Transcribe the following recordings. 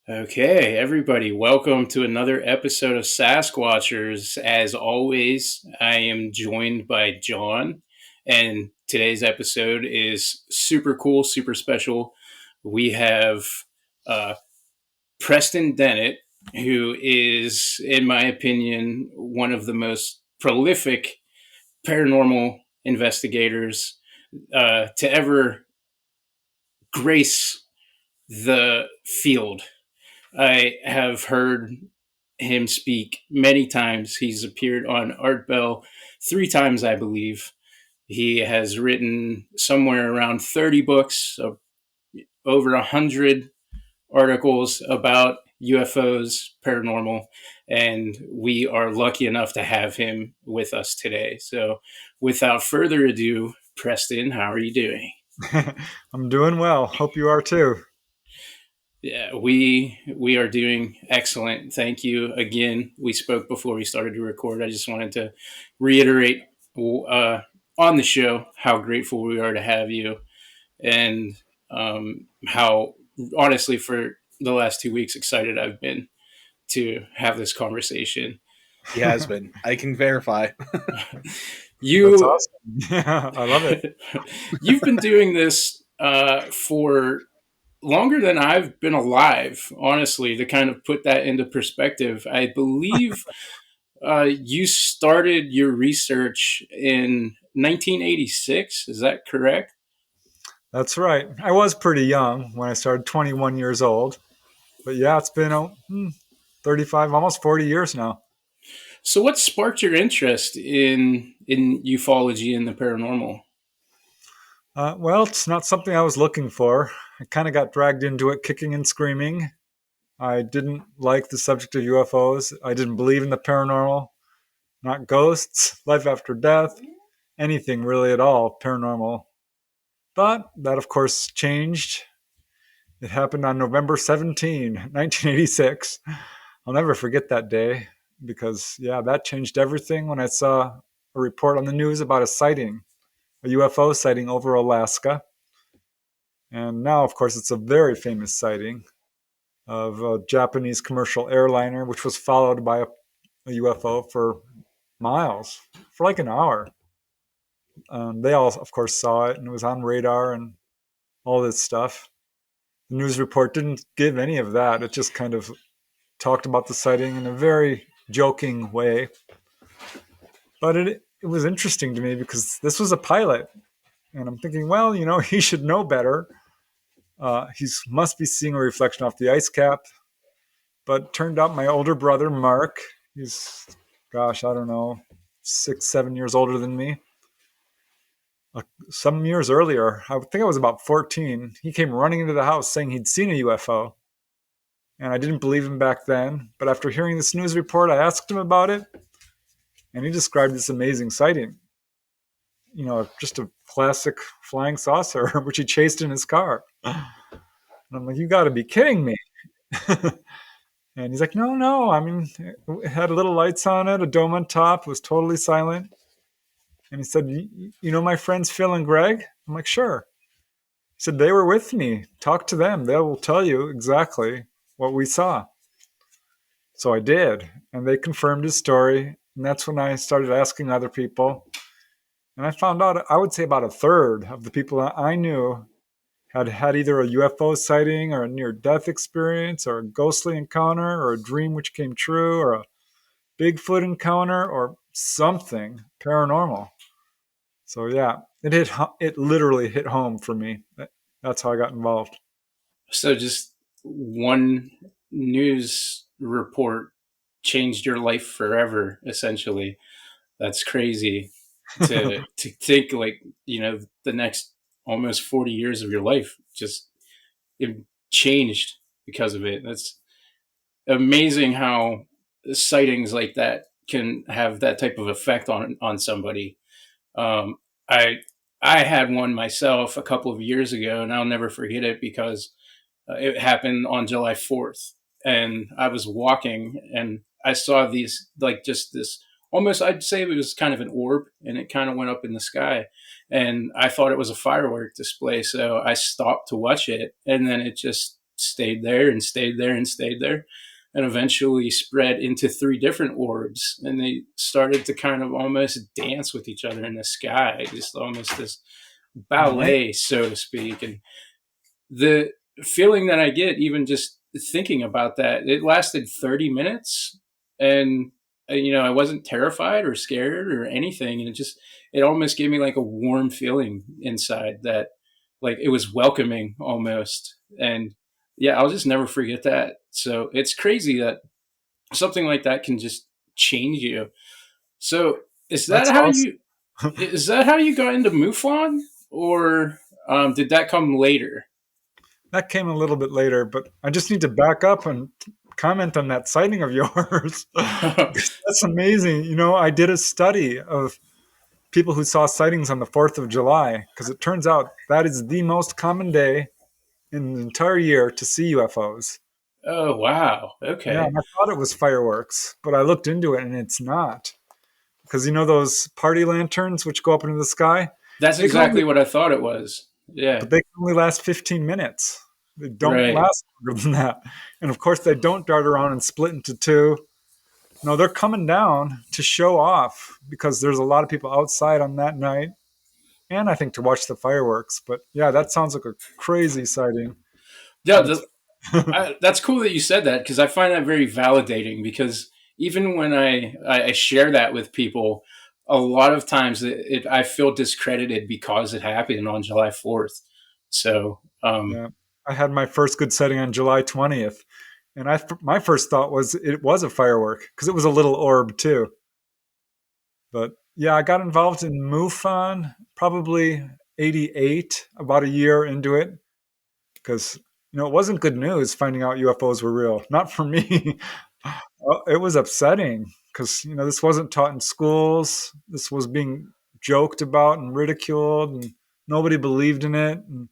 Okay, everybody, welcome to another episode of Sasquatchers. As always, I am joined by John, and today's episode is super cool, super special. We have uh, Preston Dennett, who is, in my opinion, one of the most prolific paranormal investigators to ever grace the field. I have heard him speak many times. He's appeared on Art Bell three times, I believe. He has written somewhere around 30 books, over 100 articles about UFOs, paranormal, and we are lucky enough to have him with us today. So, without further ado, Preston, how are you doing? I'm doing well. Hope you are too. Yeah, we are doing excellent. Thank you again. We spoke before we started to record. I just wanted to reiterate uh, on the show how grateful we are to have you, and how honestly for the last 2 weeks excited I've been to have this conversation. He has been. I can verify. That's You awesome. Yeah, I love it. you've been doing this for longer than I've been alive, honestly, to kind of put that into perspective. I believe you started your research in 1986. Is that correct? That's right. I was pretty young when I started, 21 years old. But yeah, it's been 35, almost 40 years now. So, what sparked your interest in ufology and the paranormal? Well, it's not something I was looking for. I kind of got dragged into it kicking and screaming. I didn't like the subject of UFOs. I didn't believe in the paranormal, not ghosts, life after death, anything really at all paranormal. But that, of course, changed. It happened on November 17, 1986. I'll never forget that day because, yeah, that changed everything when I saw a report on the news about a sighting, a UFO sighting over Alaska. And now, of course, it's a very famous sighting of a Japanese commercial airliner, which was followed by a UFO for miles, for like an hour. They all, of course, saw it and it was on radar and all this stuff. The news report didn't give any of that. It just kind of talked about the sighting in a very joking way. But it was interesting to me because this was a pilot. And I'm thinking, well, he should know better. He must be seeing a reflection off the ice cap. But turned out my older brother, Mark, he's, gosh, I don't know, 6, 7 years older than me. Some years earlier, I think I was about 14, he came running into the house saying he'd seen a UFO. And I didn't believe him back then. But after hearing this news report, I asked him about it, and he described this amazing sighting. Just a classic flying saucer, which he chased in his car. And I'm like, you got to be kidding me. And he's like, no, no. I mean, it had little lights on it, a dome on top, it was totally silent. And he said, you know my friends Phil and Greg? I'm like, sure. He said, they were with me. Talk to them. They will tell you exactly what we saw. So I did. And they confirmed his story. And that's when I started asking other people. And I found out, I would say about a third of the people that I knew had had either a UFO sighting or a near death experience or a ghostly encounter or a dream which came true or a Bigfoot encounter or something paranormal. So yeah, it literally hit home for me. That's how I got involved. So, just one news report changed your life forever, essentially. That's crazy to think, like, the next almost 40 years of your life just it changed because of it. That's amazing how sightings like that can have that type of effect on somebody. um, i I had one myself a couple of years ago, and I'll never forget it because it happened on July 4th, and I was walking and I saw these, like, just this, almost, I'd say it was kind of an orb, and it kind of went up in the sky, and I thought it was a firework display, so I stopped to watch it, and then it just stayed there and stayed there and stayed there, and eventually spread into three different orbs. And they started to kind of almost dance with each other in the sky, just almost this Oh, man. ballet, so to speak. And the feeling that I get, even just thinking about that, it lasted 30 minutes. And, I wasn't terrified or scared or anything. And it almost gave me like a warm feeling inside that, like, it was welcoming almost. And yeah, I'll just never forget that. So it's crazy that something like that can just change you. So is that That's how awesome. you is that how you got into MUFON, or did that come later? That came a little bit later, but I just need to back up and comment on that sighting of yours. That's amazing. I did a study of people who saw sightings on the 4th of July because it turns out that is the most common day in the entire year to see UFOs. Oh wow. Yeah, Okay. and I thought it was fireworks, but I looked into it and it's not. Because those party lanterns which go up into the sky, That's they can only exactly what I thought it was. Yeah. but they can only last 15 minutes. They don't Right. last longer than that. And of course, they don't dart around and split into two. No, they're coming down to show off because there's a lot of people outside on that night. And I think to watch the fireworks. But yeah, that sounds like a crazy sighting. Yeah, And it's, that's cool that you said that, because I find that very validating. Because even when I share that with people, a lot of times I feel discredited because it happened on July 4th. So yeah, I had my first good sighting on July 20th. And my first thought was it was a firework because it was a little orb too. But yeah, I got involved in MUFON probably 88, about a year into it, because it wasn't good news finding out UFOs were real. Not for me. It was upsetting because this wasn't taught in schools. This was being joked about and ridiculed, and nobody believed in it. And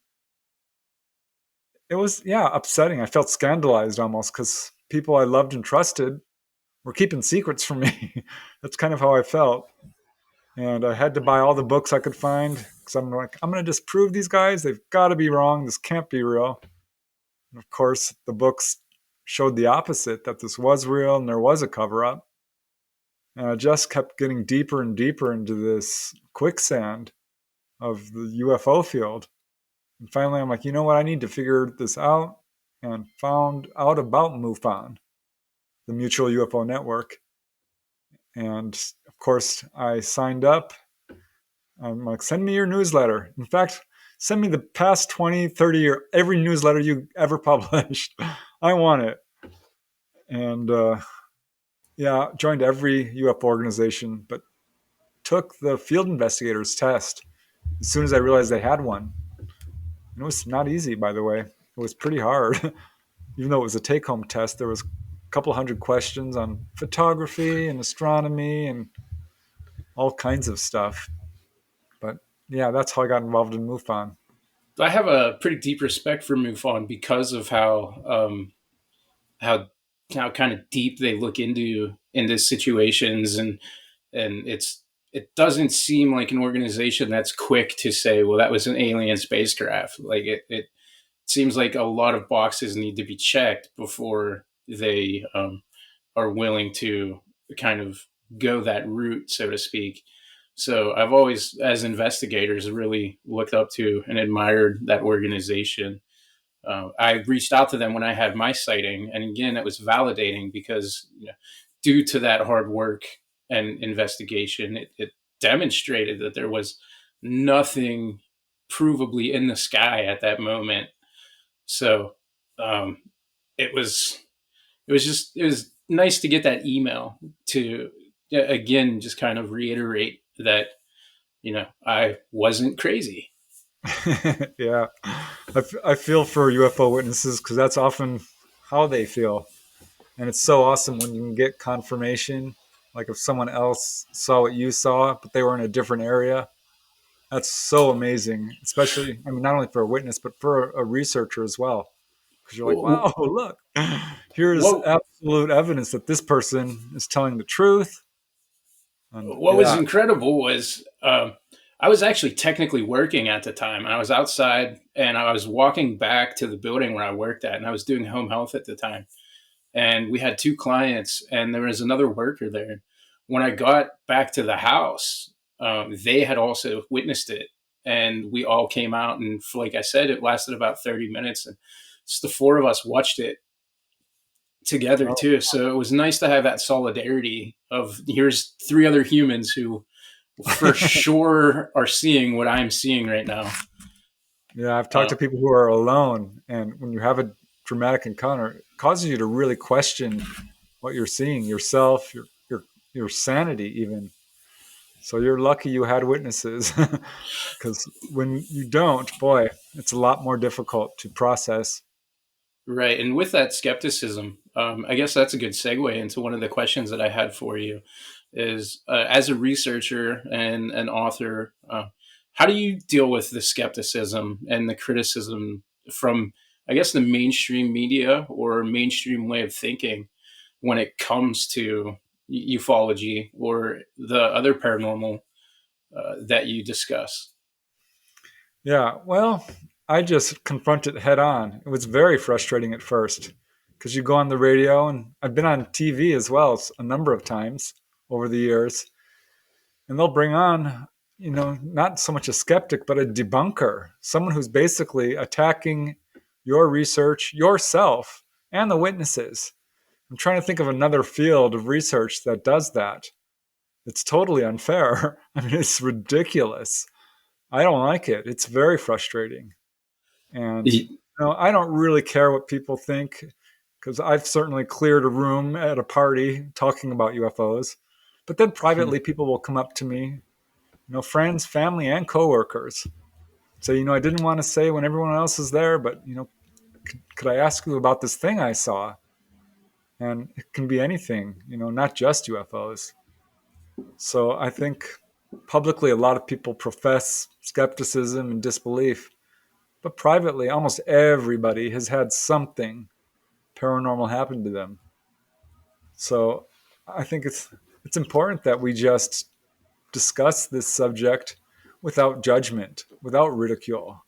it was, yeah, upsetting. I felt scandalized almost because people I loved and trusted were keeping secrets from me. That's kind of how I felt. And I had to buy all the books I could find because I'm like, I'm going to disprove these guys. They've got to be wrong. This can't be real. And of course, the books showed the opposite, that this was real and there was a cover up. And I just kept getting deeper and deeper into this quicksand of the UFO field. And finally, I'm like, you know what? I need to figure this out, and found out about MUFON, the Mutual UFO Network. And of course, I signed up. I'm like, send me your newsletter. In fact, send me the past 20, 30 or every newsletter you ever published. I want it. And yeah, joined every UFO organization, but took the field investigators test as soon as I realized they had one. And it was not easy, by the way. It was pretty hard. Even though it was a take home test, there was a couple hundred questions on photography and astronomy and all kinds of stuff. But yeah, that's how I got involved in MUFON. I have a pretty deep respect for MUFON because of how how kind of deep they look into situations. And it doesn't seem like an organization that's quick to say, well, that was an alien spacecraft. Like it seems like a lot of boxes need to be checked before they are willing to kind of go that route, so to speak. So I've always, as investigators, really looked up to and admired that organization. I reached out to them when I had my sighting, and again, it was validating because, due to that hard work and investigation, it demonstrated that there was nothing provably in the sky at that moment. So um, it was it was nice to get that email to, again, just kind of reiterate that, I wasn't crazy. Yeah, I feel for UFO witnesses because that's often how they feel. And it's so awesome when you can get confirmation. Like if someone else saw what you saw, but they were in a different area, that's so amazing. Especially, I mean, not only for a witness, but for a researcher as well. Because you're like, wow, look, here's What absolute evidence that this person is telling the truth. And what was yeah, incredible was, I was actually technically working at the time. I was outside and I was walking back to the building where I worked at, and I was doing home health at the time. And we had two clients, and there was another worker there. When I got back to the house, they had also witnessed it, and we all came out. And like I said, it lasted about 30 minutes, and just the four of us watched it together Oh, too. So it was nice to have that solidarity of here's three other humans who for sure are seeing what I'm seeing right now. yeah, I've talked Uh, to people who are alone, and when you have a dramatic encounter, it causes you to really question what you're seeing, yourself, your sanity, even. So you're lucky you had witnesses, because when you don't, boy, it's a lot more difficult to process. right. And with that skepticism, I guess that's a good segue into one of the questions that I had for you is as a researcher and an author, how do you deal with the skepticism and the criticism from, I guess, the mainstream media or mainstream way of thinking when it comes to ufology or the other paranormal that you discuss? Yeah, well, I just confront it head on. It was very frustrating at first because you go on the radio, and I've been on TV as well a number of times over the years, and they'll bring on, not so much a skeptic, but a debunker, someone who's basically attacking your research, yourself, and the witnesses. I'm trying to think of another field of research that does that. It's totally unfair. I mean, it's ridiculous. I don't like it. It's very frustrating. And I don't really care what people think because I've certainly cleared a room at a party talking about UFOs. But then privately, people will come up to me, friends, family, and coworkers, say, I didn't want to say when everyone else is there, but could I ask you about this thing I saw? And it can be anything, not just UFOs. So I think publicly, a lot of people profess skepticism and disbelief, but privately, almost everybody has had something paranormal happen to them. So I think it's important that we just discuss this subject without judgment, without ridicule.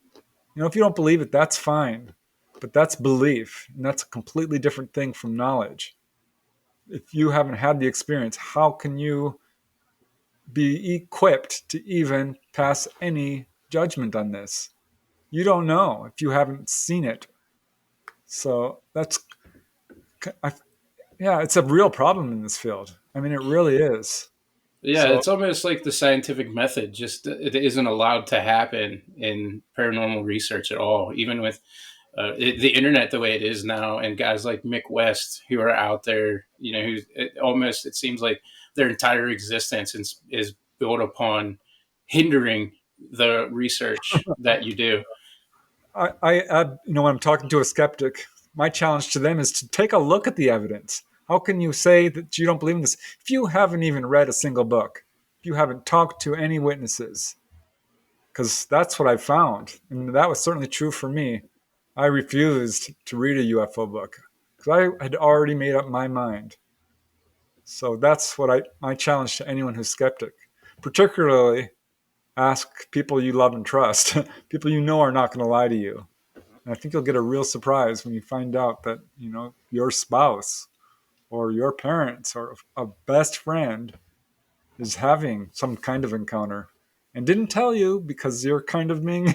If you don't believe it, that's fine, but that's belief, and that's a completely different thing from knowledge. If you haven't had the experience, how can you be equipped to even pass any judgment on this? You don't know if you haven't seen it. So I, yeah, it's a real problem in this field. I mean, it really is. Yeah, So it's almost like the scientific method just it isn't allowed to happen in paranormal research at all. Even with the internet the way it is now, and guys like Mick West who are out there, who almost it seems like their entire existence is built upon hindering the research that you do. when I'm talking to a skeptic, my challenge to them is to take a look at the evidence. How can you say that you don't believe in this if you haven't even read a single book? If you haven't talked to any witnesses? Because that's what I found. And that was certainly true for me. I refused to read a UFO book because I had already made up my mind. So that's what my challenge to anyone who's skeptic, particularly ask people you love and trust, people you know are not going to lie to you. And I think you'll get a real surprise when you find out that, your spouse or your parents or a best friend is having some kind of encounter and didn't tell you because you're kind of being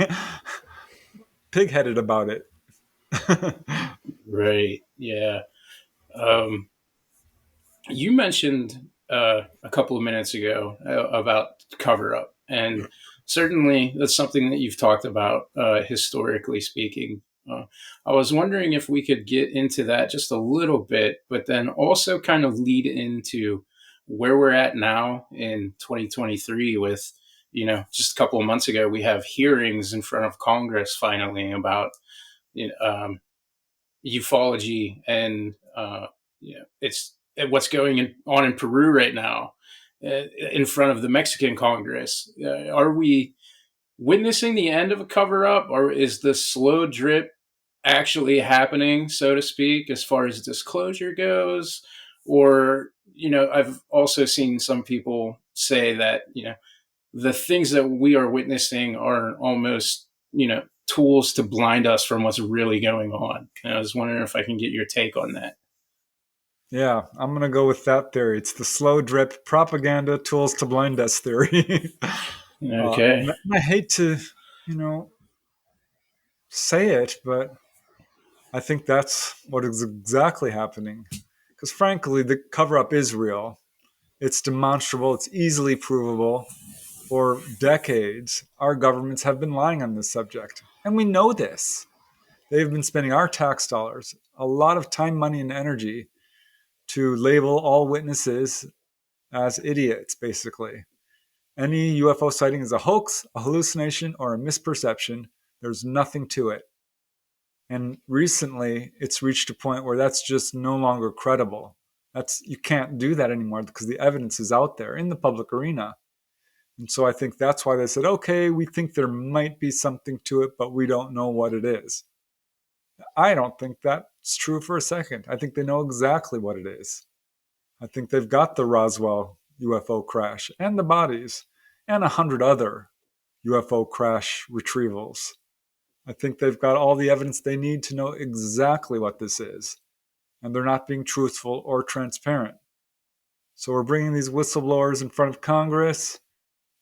pigheaded about it. Right. Yeah. Um, you mentioned a couple of minutes ago about cover up, and certainly that's something that you've talked about historically speaking. I was wondering if we could get into that just a little bit, but then also kind of lead into where we're at now in 2023 with, just a couple of months ago, we have hearings in front of Congress finally about ufology and it's what's on in Peru right now in front of the Mexican Congress. Are we witnessing the end of a cover up, or is the slow drip actually happening, so to speak, as far as disclosure goes? Or, I've also seen some people say that, the things that we are witnessing are almost, tools to blind us from what's really going on. And I was wondering if I can get your take on that. Yeah, I'm going to go with that theory. It's the slow drip propaganda tools to blind us theory. Okay. And I hate to, you know, say it, but I think that's what is exactly happening. Because frankly, the cover up is real. It's demonstrable, it's easily provable. For decades, our governments have been lying on this subject. And we know this. They've been spending our tax dollars, a lot of time, money, and energy to label all witnesses as idiots, basically. Any UFO sighting is a hoax, a hallucination, or a misperception. There's nothing to it. And recently, it's reached a point where that's just no longer credible. You can't do that anymore because the evidence is out there in the public arena. And so I think that's why they said, okay, we think there might be something to it, but we don't know what it is. I don't think that's true for a second. I think they know exactly what it is. I think they've got the Roswell UFO crash and the bodies and 100 other UFO crash retrievals. I think they've got all the evidence they need to know exactly what this is. And they're not being truthful or transparent. So we're bringing these whistleblowers in front of Congress,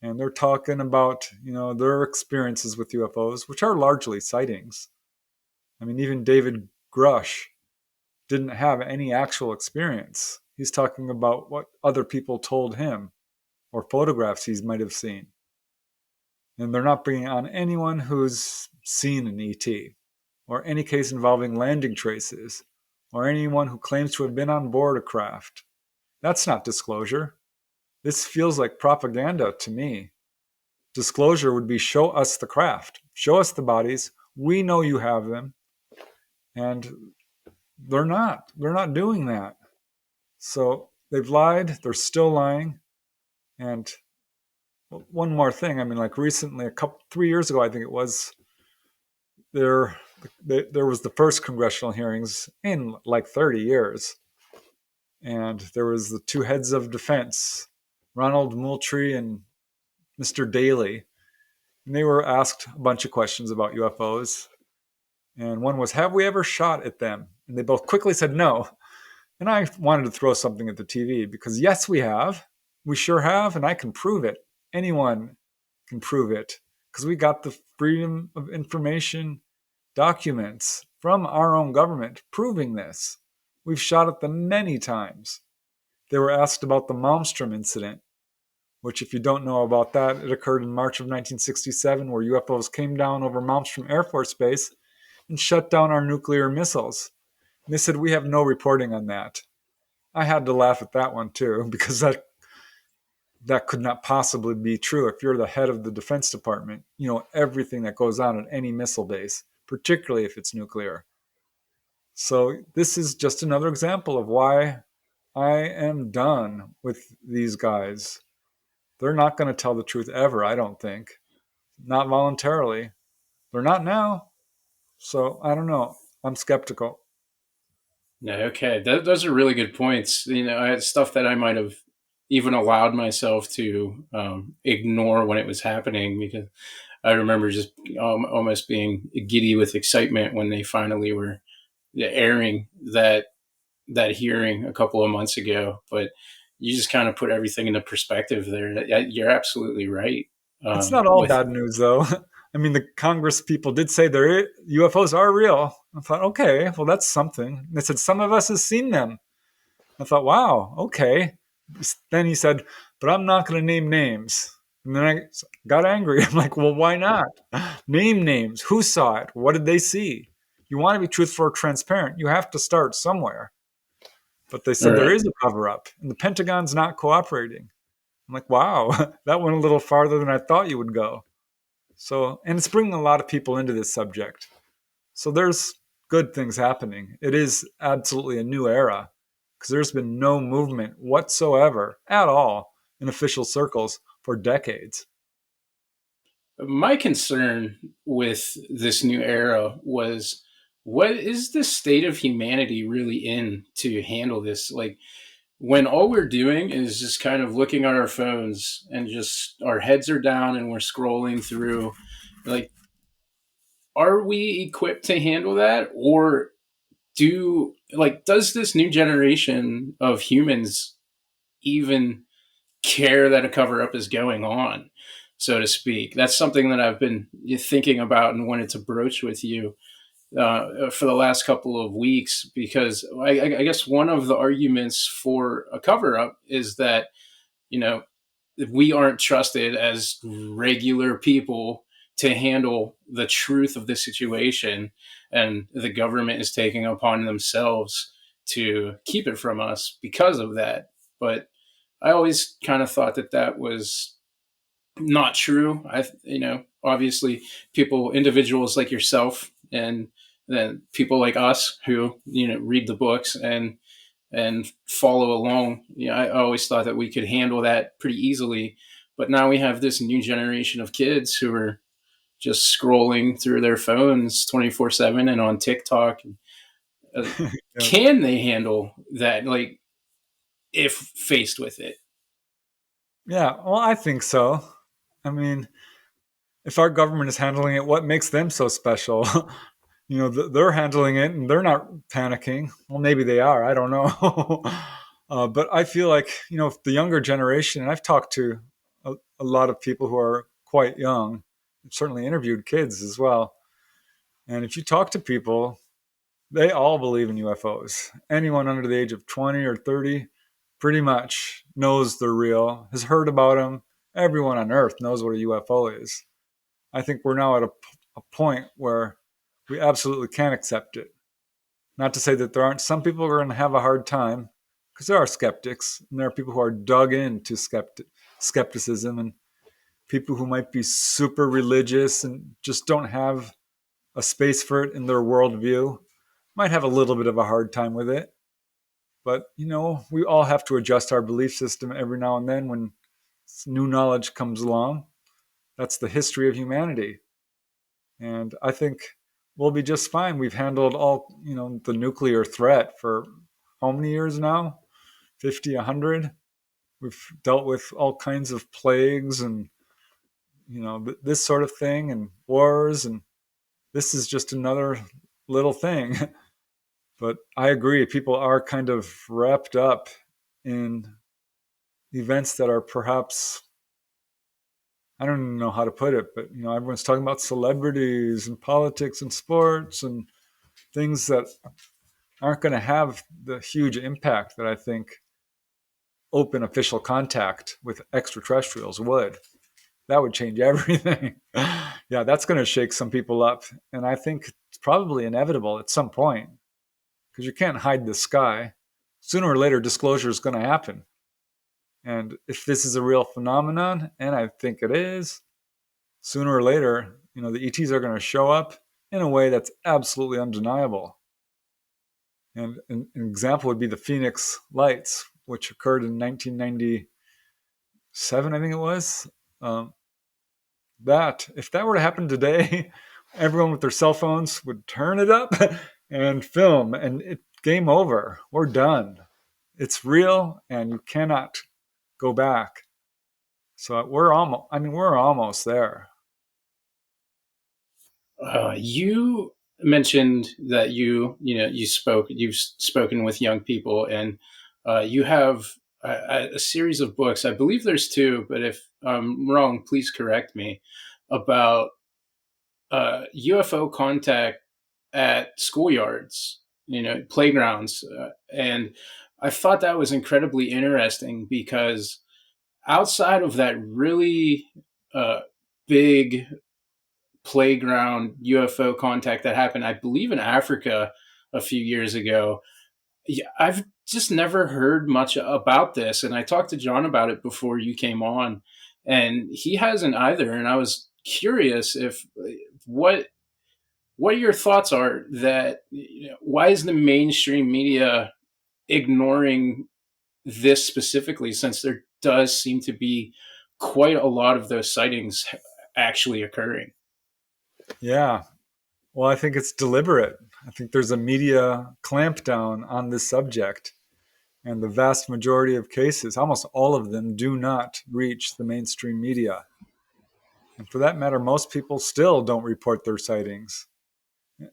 and they're talking about, their experiences with UFOs, which are largely sightings. I mean, even David Grush didn't have any actual experience. He's talking about what other people told him or photographs he might have seen. And they're not bringing on anyone who's seen an ET or any case involving landing traces or anyone who claims to have been on board a craft. That's not disclosure. This feels like propaganda to me. Disclosure would be show us the craft, show us the bodies. We know you have them. And they're not doing that. So they've lied. They're still lying. And one more thing. I mean, like recently, 3 years ago, I think it was, there was the first congressional hearings in like 30 years. And there was the two heads of defense, Ronald Moultrie and Mr. Daley. And they were asked a bunch of questions about UFOs. And one was, have we ever shot at them? And they both quickly said no. And I wanted to throw something at the TV because yes, we have. We sure have, and I can prove it. Anyone can prove it because we got the Freedom of Information documents from our own government proving this. We've shot at them many times. They were asked about the Malmstrom incident, which, if you don't know about that, it occurred in March of 1967, where UFOs came down over Malmstrom Air Force Base and shut down our nuclear missiles. And they said, we have no reporting on that. I had to laugh at that one too, because that could not possibly be true. If you're the head of the Defense Department, you know everything that goes on at any missile base, particularly if it's nuclear. So this is just another example of why I am done with these guys. They're not going to tell the truth ever, I don't think. Not voluntarily. They're not now. So I don't know. I'm skeptical. No, okay. Those are really good points. Stuff that I might have even allowed myself to ignore when it was happening, because I remember just almost being giddy with excitement when they finally were airing that hearing a couple of months ago. But you just kind of put everything into perspective there. You're absolutely right. It's not all bad news, though. I mean, the Congress people did say their UFOs are real. I thought, okay, well, that's something. They said, some of us have seen them. I thought, wow, okay. Then he said, but I'm not going to name names. And then I got angry. I'm like, well, why not? Name names. Who saw it? What did they see? You want to be truthful or transparent, you have to start somewhere. But they said there is a cover up, and the Pentagon's not cooperating. I'm like, wow, that went a little farther than I thought you would go. So, and it's bringing a lot of people into this subject. So there's good things happening. It is absolutely a new era because there's been no movement whatsoever at all in official circles for decades. My concern with this new era was, what is the state of humanity really in to handle this? Like, when all we're doing is just kind of looking at our phones and just our heads are down and we're scrolling through, like, are we equipped to handle that? Or does this new generation of humans even care that a cover up is going on, so to speak? That's something that I've been thinking about and wanted to broach with you for the last couple of weeks, because I guess one of the arguments for a cover up is that, you know, we aren't trusted as regular people to handle the truth of the situation, and the government is taking upon themselves to keep it from us because of that. But I always kind of thought that that was not true. Obviously, individuals like yourself, and then people like us who read the books and follow along. I always thought that we could handle that pretty easily, but now we have this new generation of kids who are just scrolling through their phones 24/7 and on TikTok. Uh, Yeah. can they handle that? Like, if faced with it? Yeah, well, I think so. I mean, if our government is handling it, what makes them so special? They're handling it and they're not panicking. Well, maybe they are. I don't know. But I feel like, if the younger generation, and I've talked to a lot of people who are quite young, I've certainly interviewed kids as well. And if you talk to people, they all believe in UFOs. Anyone under the age of 20 or 30 pretty much knows they're real, has heard about them. Everyone on Earth knows what a UFO is. I think we're now at a point where we absolutely can't accept it. Not to say that there aren't some people who are going to have a hard time, because there are skeptics, and there are people who are dug into skepticism, and people who might be super religious and just don't have a space for it in their worldview might have a little bit of a hard time with it. But, we all have to adjust our belief system every now and then when new knowledge comes along. That's the history of humanity. And I think we'll be just fine. We've handled the nuclear threat for how many years now? 50, 100? We've dealt with all kinds of plagues and, this sort of thing, and wars. And this is just another little thing. But I agree, people are kind of wrapped up in events that are perhaps, I don't even know how to put it, but everyone's talking about celebrities and politics and sports and things that aren't going to have the huge impact that I think open official contact with extraterrestrials would. That would change everything. Yeah, that's going to shake some people up, and I think it's probably inevitable at some point, because you can't hide the sky. Sooner or later, disclosure is going to happen. And if this is a real phenomenon, and I think it is, sooner or later, the ETs are going to show up in a way that's absolutely undeniable. And an example would be the Phoenix Lights, which occurred in 1997, I think it was. That, if that were to happen today, everyone with their cell phones would turn it up and film, and game over. We're done. It's real, and you cannot go back. So we're almost there. You mentioned that you've spoken with young people, and you have a series of books. I believe there's two, but if I'm wrong, please correct me, about UFO contact at schoolyards, playgrounds, and I thought that was incredibly interesting, because outside of that really uh, big playground UFO contact that happened, I believe, in Africa a few years ago, I've just never heard much about this. And I talked to John about it before you came on, and he hasn't either. And I was curious if what your thoughts are, that why is the mainstream media ignoring this specifically, since there does seem to be quite a lot of those sightings actually occurring? Yeah. Well, I think it's deliberate. I think there's a media clampdown on this subject. And the vast majority of cases, almost all of them, do not reach the mainstream media. And for that matter, most people still don't report their sightings.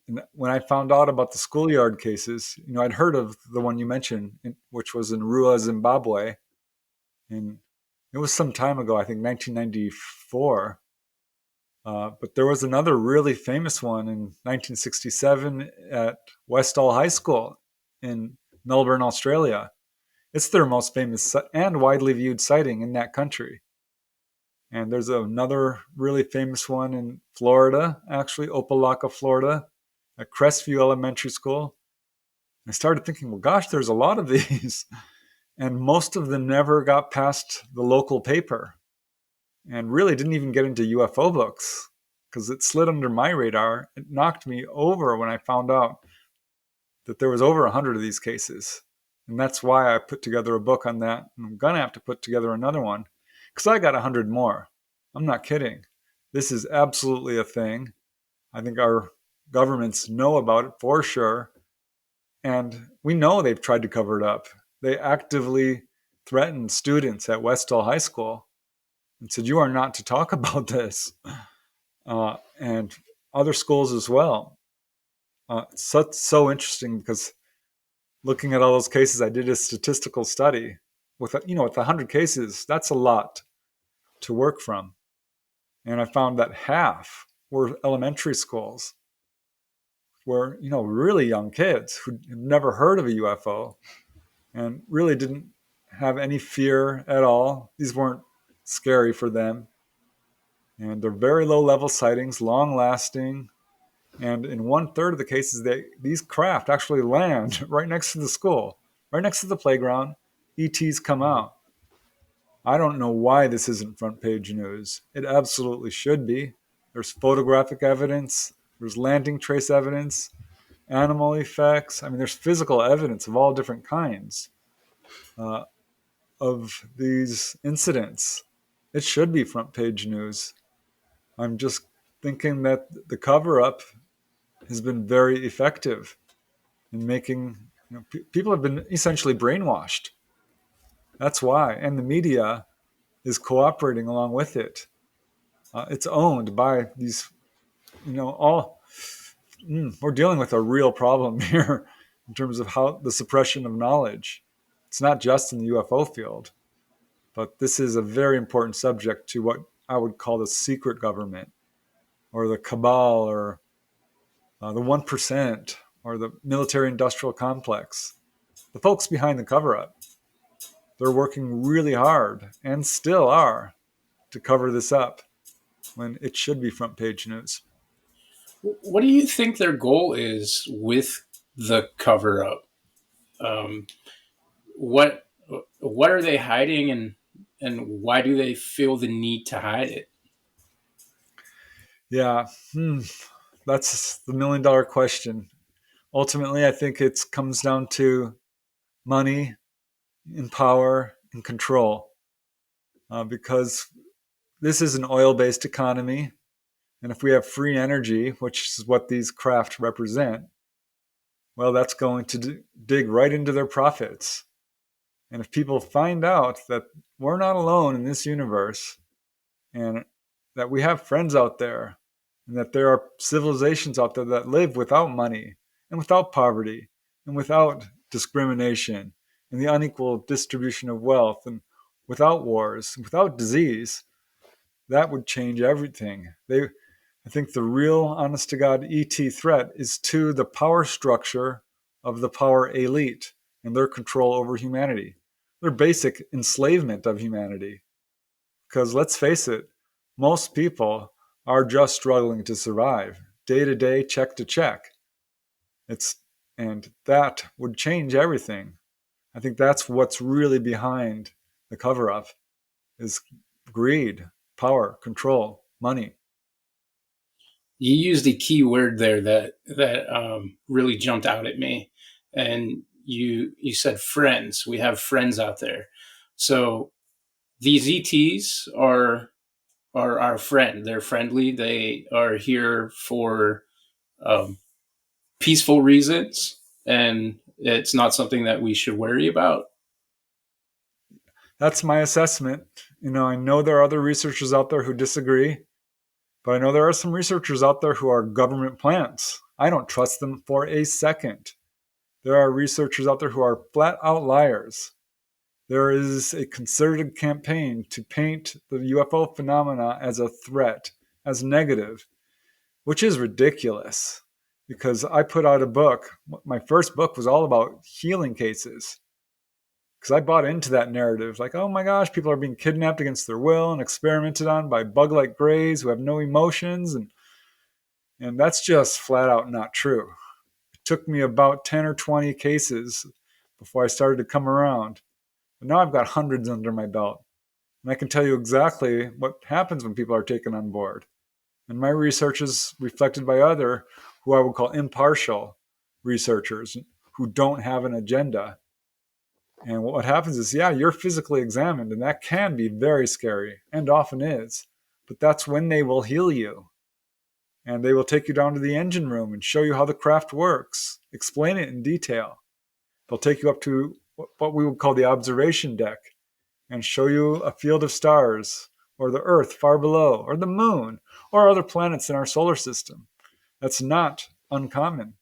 And when I found out about the schoolyard cases, I'd heard of the one you mentioned, which was in Rua, Zimbabwe. And it was some time ago, I think 1994. But there was another really famous one in 1967 at Westall High School in Melbourne, Australia. It's their most famous and widely viewed sighting in that country. And there's another really famous one in Florida, actually, Opelika, Florida, at Crestview Elementary School. I started thinking, well, gosh, there's a lot of these. And most of them never got past the local paper and really didn't even get into UFO books because it slid under my radar. It knocked me over when I found out that there was over 100 of these cases. And that's why I put together a book on that. And I'm going to have to put together another one because I got 100 more. I'm not kidding. This is absolutely a thing. I think our governments know about it for sure. And we know they've tried to cover it up. They actively threatened students at Westall High School and said, you are not to talk about this. And other schools as well. It's so interesting because looking at all those cases, I did a statistical study with 100 cases. That's a lot to work from. And I found that half were elementary schools where, really young kids who had never heard of a UFO and really didn't have any fear at all. These weren't scary for them. And they're very low level sightings, long lasting. And in 1/3 of the cases, these craft actually land right next to the school, right next to the playground. ETs come out. I don't know why this isn't front page news. It absolutely should be. There's photographic evidence, there's landing trace evidence, animal effects. I mean, there's physical evidence of all different kinds of these incidents. It should be front page news. I'm just thinking that the cover up has been very effective in making people have been essentially brainwashed. That's why, and the media is cooperating along with it. It's owned by these, all. We're dealing with a real problem here in terms of how the suppression of knowledge. It's not just in the UFO field, but this is a very important subject to what I would call the secret government, or the cabal, or the 1%, or the military-industrial complex. The folks behind the cover-up, they're working really hard, and still are, to cover this up when it should be front page news. What do you think their goal is with the cover up? Um, what what are they hiding, and why do they feel the need to hide it? Yeah, that's the $1 million question. Ultimately, I think it comes down to money and power and control, because this is an oil-based economy, and if we have free energy, which is what these craft represent, well, that's going to dig right into their profits. And if people find out that we're not alone in this universe, and that we have friends out there, and that there are civilizations out there that live without money and without poverty and without discrimination and the unequal distribution of wealth and without wars and without disease, that would change everything. I think the real, honest to God, ET threat is to the power structure of the power elite and their control over humanity, their basic enslavement of humanity. Because let's face it, most people are just struggling to survive, day to day, check to check. And that would change everything. I think that's what's really behind the cover up is greed, power, control, money. You used a key word there that really jumped out at me, and you said friends. We have friends out there, so these ETs are our friend. They're friendly. They are here for um, peaceful reasons, and it's not something that we should worry about. That's my assessment. I know there are other researchers out there who disagree, but I know there are some researchers out there who are government plants. I don't trust them for a second. There are researchers out there who are flat out liars. There is a concerted campaign to paint the UFO phenomena as a threat, as negative, which is ridiculous because I put out a book. My first book was all about healing cases because I bought into that narrative. Like, oh my gosh, people are being kidnapped against their will and experimented on by bug-like greys who have no emotions. And that's just flat out not true. It took me about 10 or 20 cases before I started to come around. But now I've got hundreds under my belt. And I can tell you exactly what happens when people are taken on board. And my research is reflected by other, who I would call impartial researchers, who don't have an agenda. And what happens is, yeah, you're physically examined, and that can be very scary, and often is. But that's when they will heal you. And they will take you down to the engine room and show you how the craft works, explain it in detail. They'll take you up to what we would call the observation deck and show you a field of stars, or the Earth far below, or the moon, or other planets in our solar system. That's not uncommon.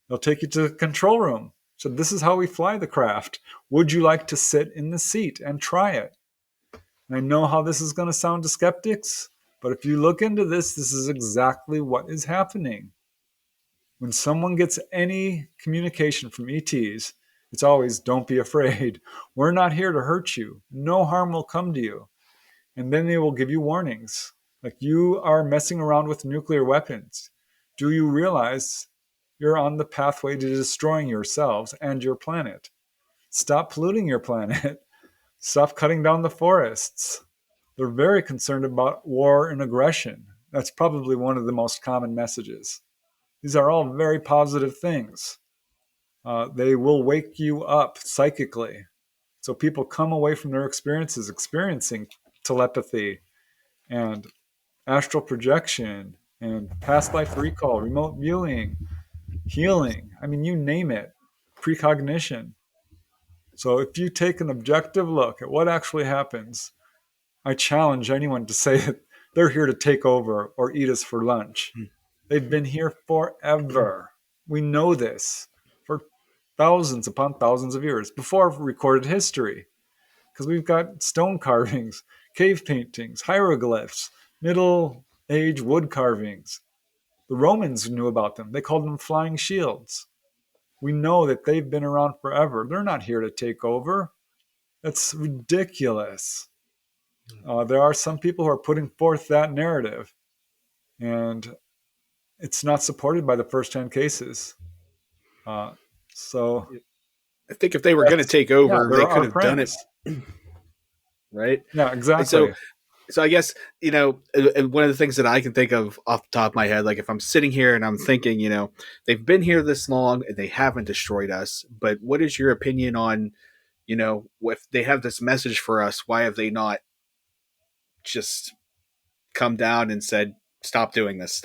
They'll take you to the control room. So this is how we fly the craft. Would you like to sit in the seat and try it? And I know how this is going to sound to skeptics, but if you look into this, this is exactly what is happening. When someone gets any communication from ETs, it's always, don't be afraid. We're not here to hurt you. No harm will come to you. And then they will give you warnings. Like, you are messing around with nuclear weapons. Do you realize you're on the pathway to destroying yourselves and your planet? Stop polluting your planet. Stop cutting down the forests. They're very concerned about war and aggression. That's probably one of the most common messages. These are all very positive things. They will wake you up psychically. So people come away from their experiences experiencing telepathy and astral projection and past life recall, remote viewing, healing. I mean, you name it, precognition. So if you take an objective look at what actually happens, I challenge anyone to say that they're here to take over or eat us for lunch. They've been here forever. We know this for thousands upon thousands of years before recorded history, because we've got stone carvings, cave paintings, hieroglyphs, Middle Age wood carvings. The Romans knew about them. They called them flying shields. We know that they've been around forever. They're not here to take over. That's ridiculous. There are some people who are putting forth that narrative, and it's not supported by the first-hand cases. So I think if they were going to take over, they could have done it, right? Yeah, exactly. So I guess, one of the things that I can think of off the top of my head, like if I'm sitting here and I'm thinking, they've been here this long and they haven't destroyed us, but what is your opinion on, if they have this message for us, why have they not just come down and said, stop doing this,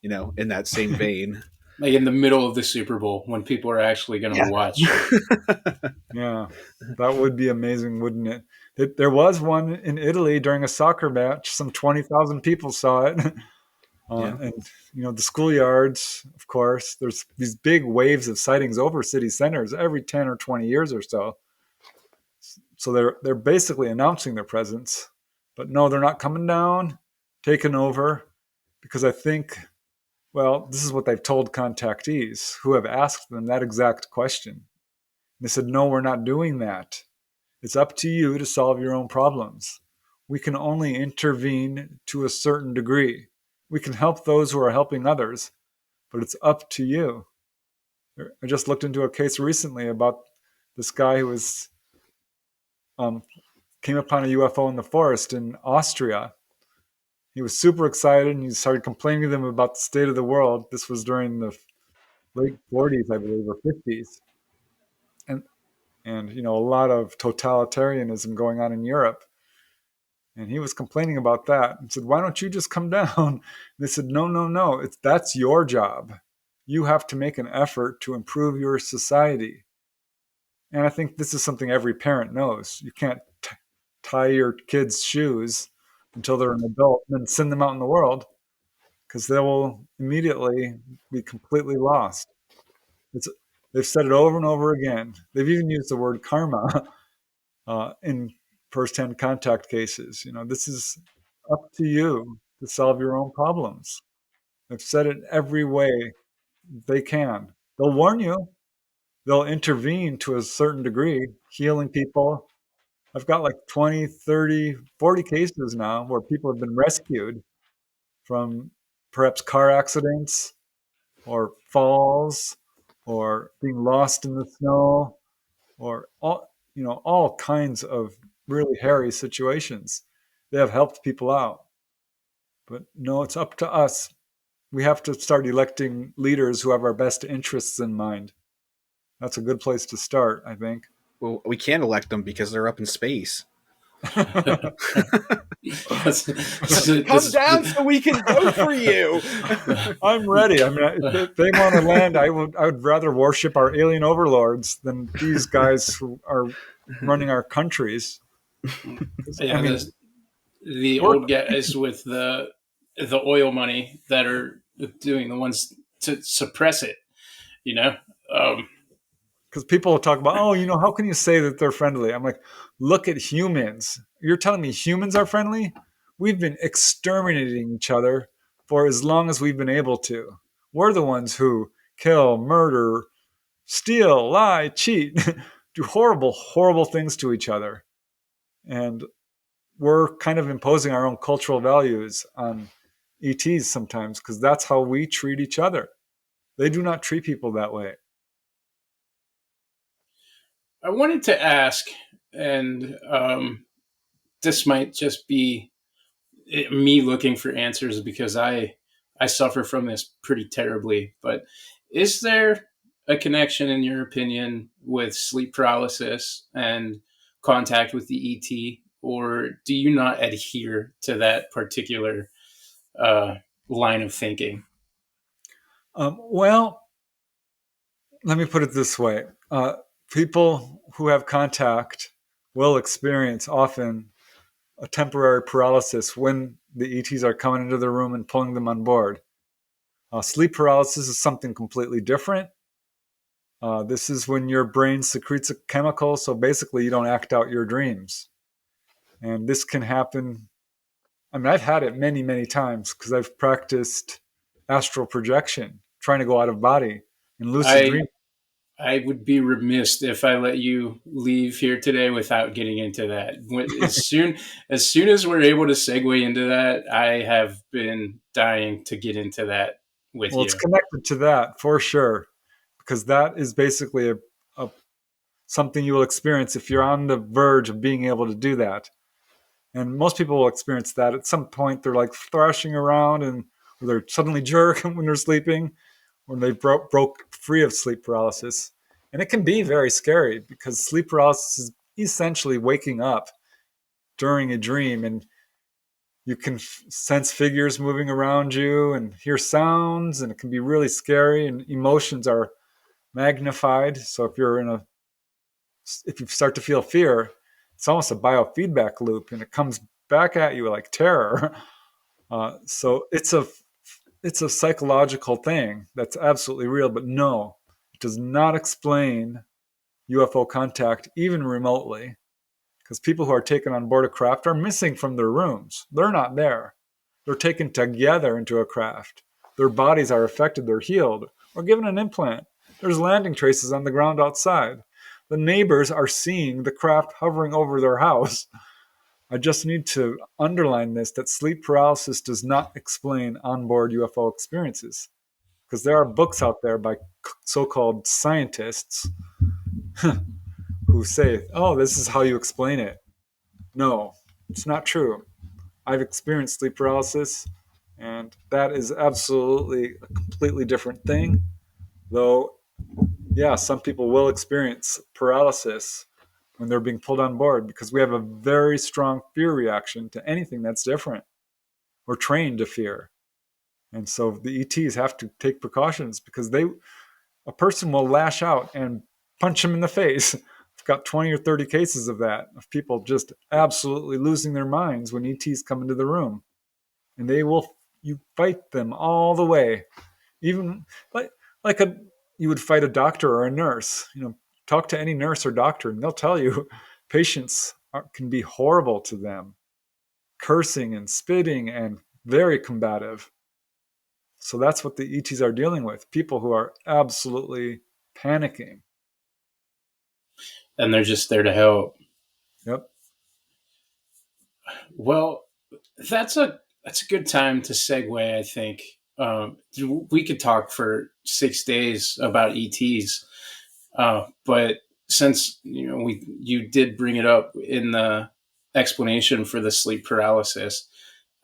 in that same vein? Like in the middle of the Super Bowl when people are actually going to watch. Yeah, that would be amazing, wouldn't it? There was one in Italy during a soccer match. Some 20,000 people saw it. And, the schoolyards, of course, there's these big waves of sightings over city centers every 10 or 20 years or so. So they're basically announcing their presence. But no, they're not coming down, taking over, because I think, well, this is what they've told contactees who have asked them that exact question. They said, no, we're not doing that. It's up to you to solve your own problems. We can only intervene to a certain degree. We can help those who are helping others, but it's up to you. I just looked into a case recently about this guy who was came upon a UFO in the forest in Austria. He was super excited and he started complaining to them about the state of the world. This was during the late 40s, I believe, or 50s. And a lot of totalitarianism going on in Europe. And he was complaining about that and said, why don't you just come down? And they said, no, that's your job. You have to make an effort to improve your society. And I think this is something every parent knows. You can't tie your kids' shoes until they're an adult and then send them out in the world, because they will immediately be completely lost. It's, they've said it over and over again. They've even used the word karma in first-hand contact cases. This is up to you to solve your own problems. They've said it every way they can. They'll warn you. They'll intervene to a certain degree, healing people. I've got like 20, 30, 40 cases now where people have been rescued from perhaps car accidents or falls or being lost in the snow or all kinds of really hairy situations. They have helped people out. But no, it's up to us. We have to start electing leaders who have our best interests in mind. That's a good place to start, I think. Well, we can't elect them because they're up in space. Come down so we can vote for you. I'm ready. I mean, if they want to land, I would rather worship our alien overlords than these guys who are running our countries. Yeah, the old guys with the oil money that are doing the ones to suppress it. Because people will talk about, how can you say that they're friendly? I'm like, look at humans. You're telling me humans are friendly? We've been exterminating each other for as long as we've been able to. We're the ones who kill, murder, steal, lie, cheat, do horrible, horrible things to each other. And we're kind of imposing our own cultural values on ETs sometimes because that's how we treat each other. They do not treat people that way. I wanted to ask, and this might just be me looking for answers because I suffer from this pretty terribly, but is there a connection, in your opinion, with sleep paralysis and contact with the ET, or do you not adhere to that particular line of thinking? Well, let me put it this way. People who have contact will experience often a temporary paralysis when the ETs are coming into the room and pulling them on board. Sleep paralysis is something completely different. This is when your brain secretes a chemical, so basically you don't act out your dreams. And this can happen. I mean, I've had it many, many times because I've practiced astral projection, trying to go out of body and lucid dreaming. I would be remiss if I let you leave here today without getting into that. As soon as we're able to segue into that, I have been dying to get into that with you. Well, it's connected to that for sure, because that is basically something you will experience if you're on the verge of being able to do that. And most people will experience that at some point. They're like thrashing around and they're suddenly jerk when they're sleeping, when they broke free of sleep paralysis. And it can be very scary because sleep paralysis is essentially waking up during a dream, and you can sense figures moving around you and hear sounds, and it can be really scary, and emotions are magnified. So if you start to feel fear, it's almost a biofeedback loop, and it comes back at you like terror. So it's a psychological thing that's absolutely real, but no, it does not explain UFO contact even remotely, because people who are taken on board a craft are missing from their rooms. They're not there. They're taken together into a craft. Their bodies are affected, they're healed, or given an implant. There's landing traces on the ground outside. The neighbors are seeing the craft hovering over their house. I just need to underline this, that sleep paralysis does not explain onboard UFO experiences. Because there are books out there by so-called scientists who say, oh, this is how you explain it. No, it's not true. I've experienced sleep paralysis, and that is absolutely a completely different thing. Though, yeah, some people will experience paralysis when they're being pulled on board because we have a very strong fear reaction to anything that's different. We're trained to fear. And so the ETs have to take precautions because a person will lash out and punch them in the face. got 20 or 30 cases of that, of people just absolutely losing their minds when ETs come into the room. And you fight them all the way. Even like you would fight a doctor or a nurse. Talk to any nurse or doctor and they'll tell you patients can be horrible to them, cursing and spitting and very combative. So that's what the ETs are dealing with, people who are absolutely panicking. And they're just there to help. Yep. Well, that's a good time to segue. I think we could talk for 6 days about ETs, but since you did bring it up in the explanation for the sleep paralysis,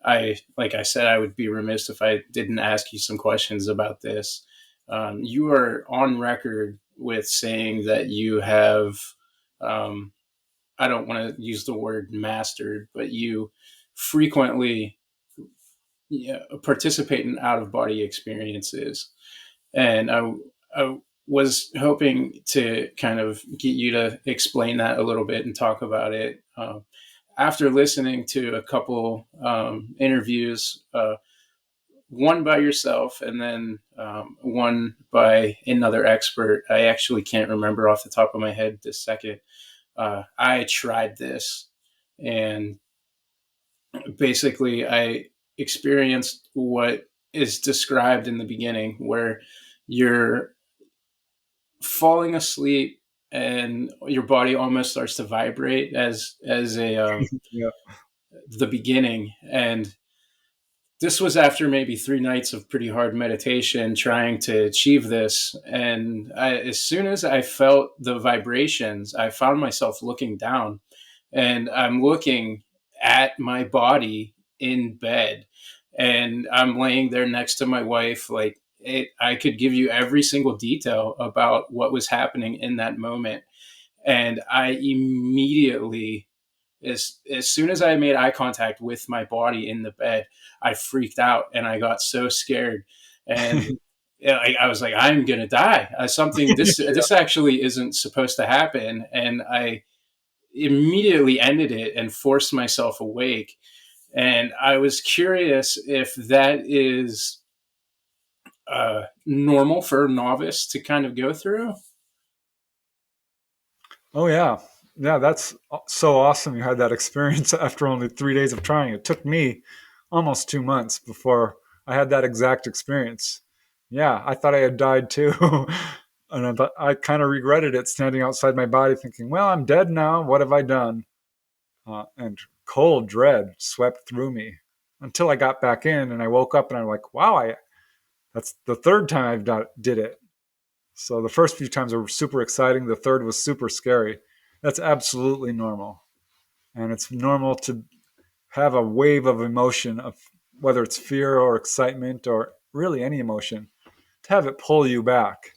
like I said, I would be remiss if I didn't ask you some questions about this. You are on record with saying that you have. I don't want to use the word mastered, but you frequently participate in out of body experiences. And I was hoping to kind of get you to explain that a little bit and talk about it. After listening to a couple interviews, one by yourself and then one by another expert, I actually can't remember off the top of my head this second. I tried this, and basically I experienced what is described in the beginning, where you're falling asleep and your body almost starts to vibrate as a Yeah. the beginning. And this was after maybe 3 nights of pretty hard meditation trying to achieve this. And as soon as I felt the vibrations, I found myself looking down, and I'm looking at my body in bed, and I'm laying there next to my wife. Like I could give you every single detail about what was happening in that moment. And I immediately, as soon as I made eye contact with my body in the bed, I freaked out and I got so scared. And I was like, I'm gonna die. This actually isn't supposed to happen. And I immediately ended it and forced myself awake. And I was curious if that is normal for a novice to kind of go through. Oh yeah. Yeah, that's so awesome you had that experience after only 3 days of trying. It took me almost 2 months before I had that exact experience. Yeah, I thought I had died too. And I kind of regretted it, standing outside my body thinking, well, I'm dead now. What have I done? And cold dread swept through me until I got back in and I woke up and I'm like, wow, that's the third time did it. So the first few times were super exciting. The third was super scary. That's absolutely normal. And it's normal to have a wave of emotion, of whether it's fear or excitement or really any emotion, to have it pull you back.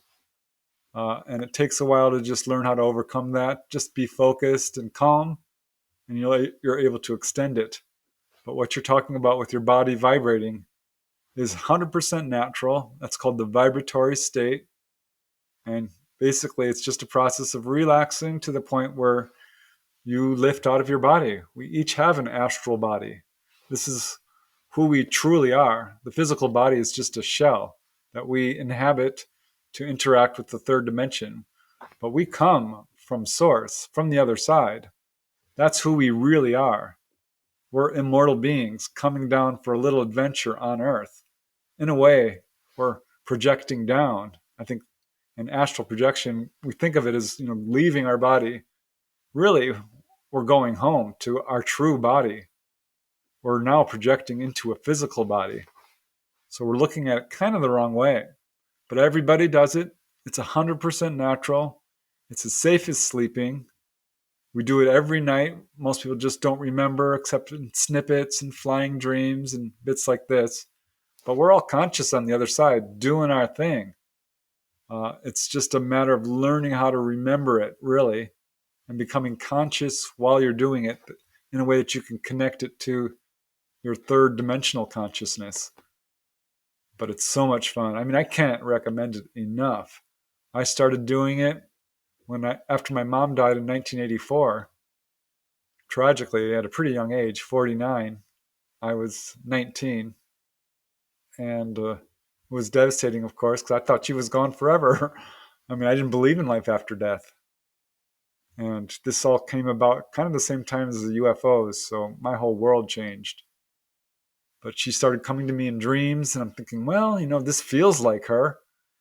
And it takes a while to just learn how to overcome that. Just be focused and calm, and you're able to extend it. But what you're talking about with your body vibrating is 100% natural. That's called the vibratory state. And basically, it's just a process of relaxing to the point where you lift out of your body. We each have an astral body. This is who we truly are. The physical body is just a shell that we inhabit to interact with the third dimension. But we come from source, from the other side. That's who we really are. We're immortal beings coming down for a little adventure on Earth. In a way, we're projecting down. I think in astral projection, we think of it as leaving our body. Really, we're going home to our true body. We're now projecting into a physical body. So we're looking at it kind of the wrong way. But everybody does it. It's 100% natural. It's as safe as sleeping. We do it every night. Most people just don't remember, except in snippets and flying dreams and bits like this. But we're all conscious on the other side, doing our thing. It's just a matter of learning how to remember it, really, and becoming conscious while you're doing it in a way that you can connect it to your third dimensional consciousness. But it's so much fun. I mean, I can't recommend it enough. I started doing it After my mom died in 1984, tragically at a pretty young age, 49, I was 19, and it was devastating, of course, because I thought she was gone forever. I mean, I didn't believe in life after death. And this all came about kind of the same time as the UFOs, so my whole world changed. But she started coming to me in dreams, and I'm thinking, well, this feels like her.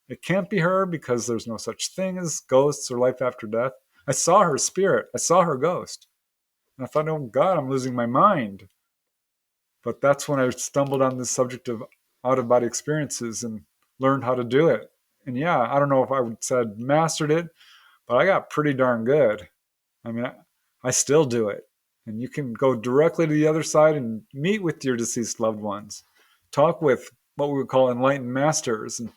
It can't be her because there's no such thing as ghosts or life after death. I saw her spirit. I saw her ghost. And I thought, oh God, I'm losing my mind. But that's when I stumbled on this subject of out of body experiences and learned how to do it. And yeah, I don't know if I would say I'd mastered it, but I got pretty darn good. I mean, I still do it. And you can go directly to the other side and meet with your deceased loved ones, talk with what we would call enlightened masters, and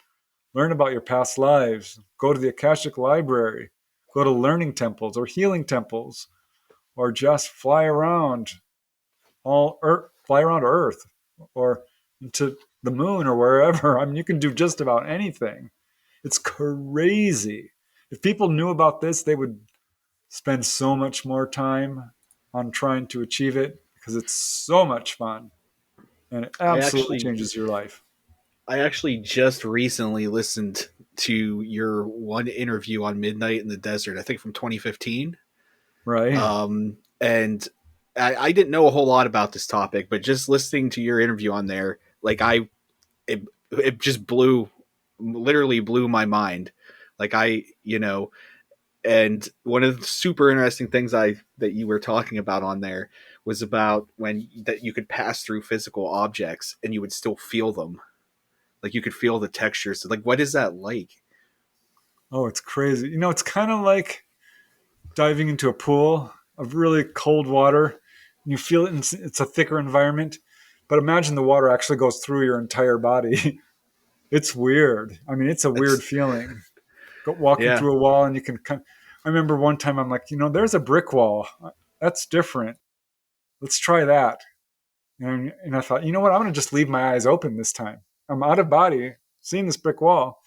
learn about your past lives. Go to the Akashic Library, go to learning temples or healing temples, or just fly around Earth or into the moon or wherever. I mean, you can do just about anything. It's crazy. If people knew about this, they would spend so much more time on trying to achieve it because it's so much fun and it I absolutely actually changes your life. I actually just recently listened to your one interview on Midnight in the Desert, I think from 2015. Right? And I didn't know a whole lot about this topic, but just listening to your interview on there, it just literally blew my mind. Like and one of the super interesting things that you were talking about on there was about when that you could pass through physical objects and you would still feel them. Like you could feel the textures. Like, what is that like? Oh, it's crazy. It's kind of like diving into a pool of really cold water. And you feel it, and it's a thicker environment. But imagine the water actually goes through your entire body. It's weird. I mean, it's a weird That's feeling. Walking yeah. through a wall, and you can. I remember one time I'm like, there's a brick wall. That's different. Let's try that. And I thought, you know what? I'm going to just leave my eyes open this time. I'm out of body, seeing this brick wall,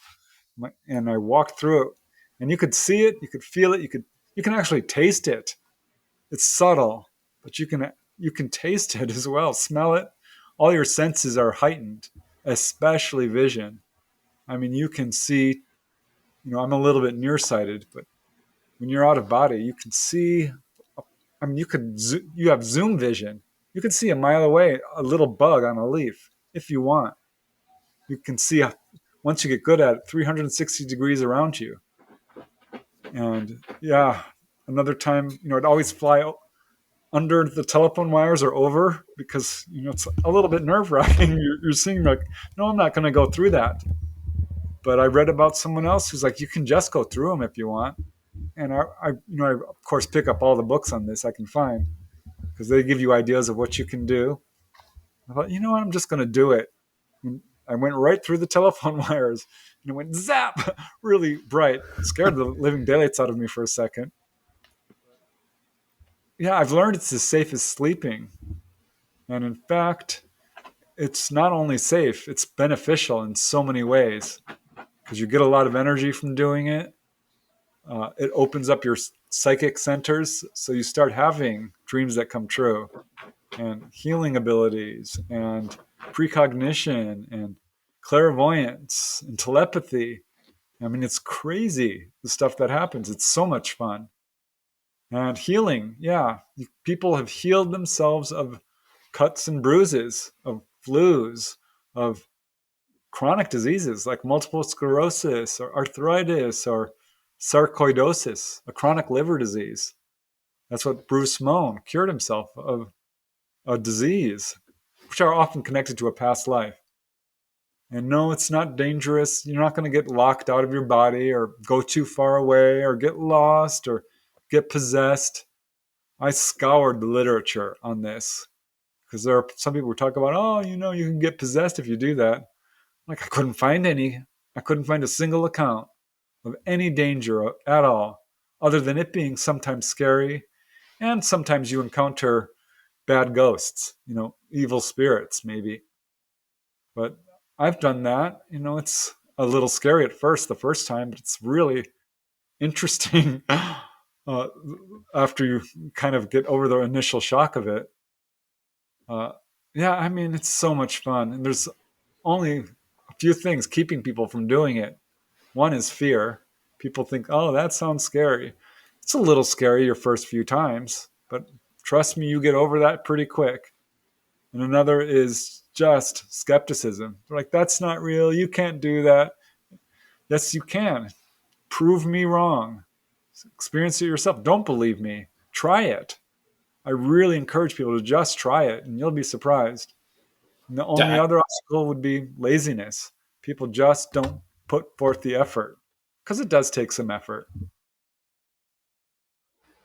and I walked through it, and you could see it, you could feel it, you can actually taste it. It's subtle, but you can taste it as well, smell it. All your senses are heightened, especially vision. I mean, you can see. I'm a little bit nearsighted, but when you're out of body, you can see. I mean, you have zoom vision. You can see a mile away a little bug on a leaf if you want. You can see once you get good at it, 360 degrees around you. And yeah, another time, I'd always fly under the telephone wires or over because it's a little bit nerve wracking. You're seeing like, no, I'm not going to go through that. But I read about someone else who's like, you can just go through them if you want. And I of course pick up all the books on this I can find because they give you ideas of what you can do. I thought, you know what, I'm just going to do it. And I went right through the telephone wires and it went zap, really bright. Scared the living daylights out of me for a second. Yeah, I've learned it's as safe as sleeping. And in fact, it's not only safe, it's beneficial in so many ways because you get a lot of energy from doing it. It opens up your psychic centers, so you start having dreams that come true and healing abilities and precognition and clairvoyance and telepathy. I mean, it's crazy the stuff that happens. It's so much fun. And healing, yeah, people have healed themselves of cuts and bruises, of flus, of chronic diseases like multiple sclerosis or arthritis or sarcoidosis, a chronic liver disease. That's what Bruce Moan cured himself of, a disease, which are often connected to a past life. And no, it's not dangerous. You're not going to get locked out of your body or go too far away or get lost or get possessed. I scoured the literature on this because there are some people who talk about, oh, you can get possessed if you do that. Like, I couldn't find any. I couldn't find a single account of any danger at all, other than it being sometimes scary. And sometimes you encounter bad ghosts, evil spirits, maybe. But I've done that. It's a little scary at first, the first time, but it's really interesting after you kind of get over the initial shock of it. Uh, yeah, I mean, it's so much fun. And there's only a few things keeping people from doing it. One is fear. People think, oh, that sounds scary. It's a little scary your first few times, but trust me, you get over that pretty quick. And another is just skepticism. They're like, that's not real. You can't do that. Yes, you can. Prove me wrong. Experience it yourself. Don't believe me. Try it. I really encourage people to just try it, and you'll be surprised. And the only That, other obstacle would be laziness. People just don't put forth the effort because it does take some effort.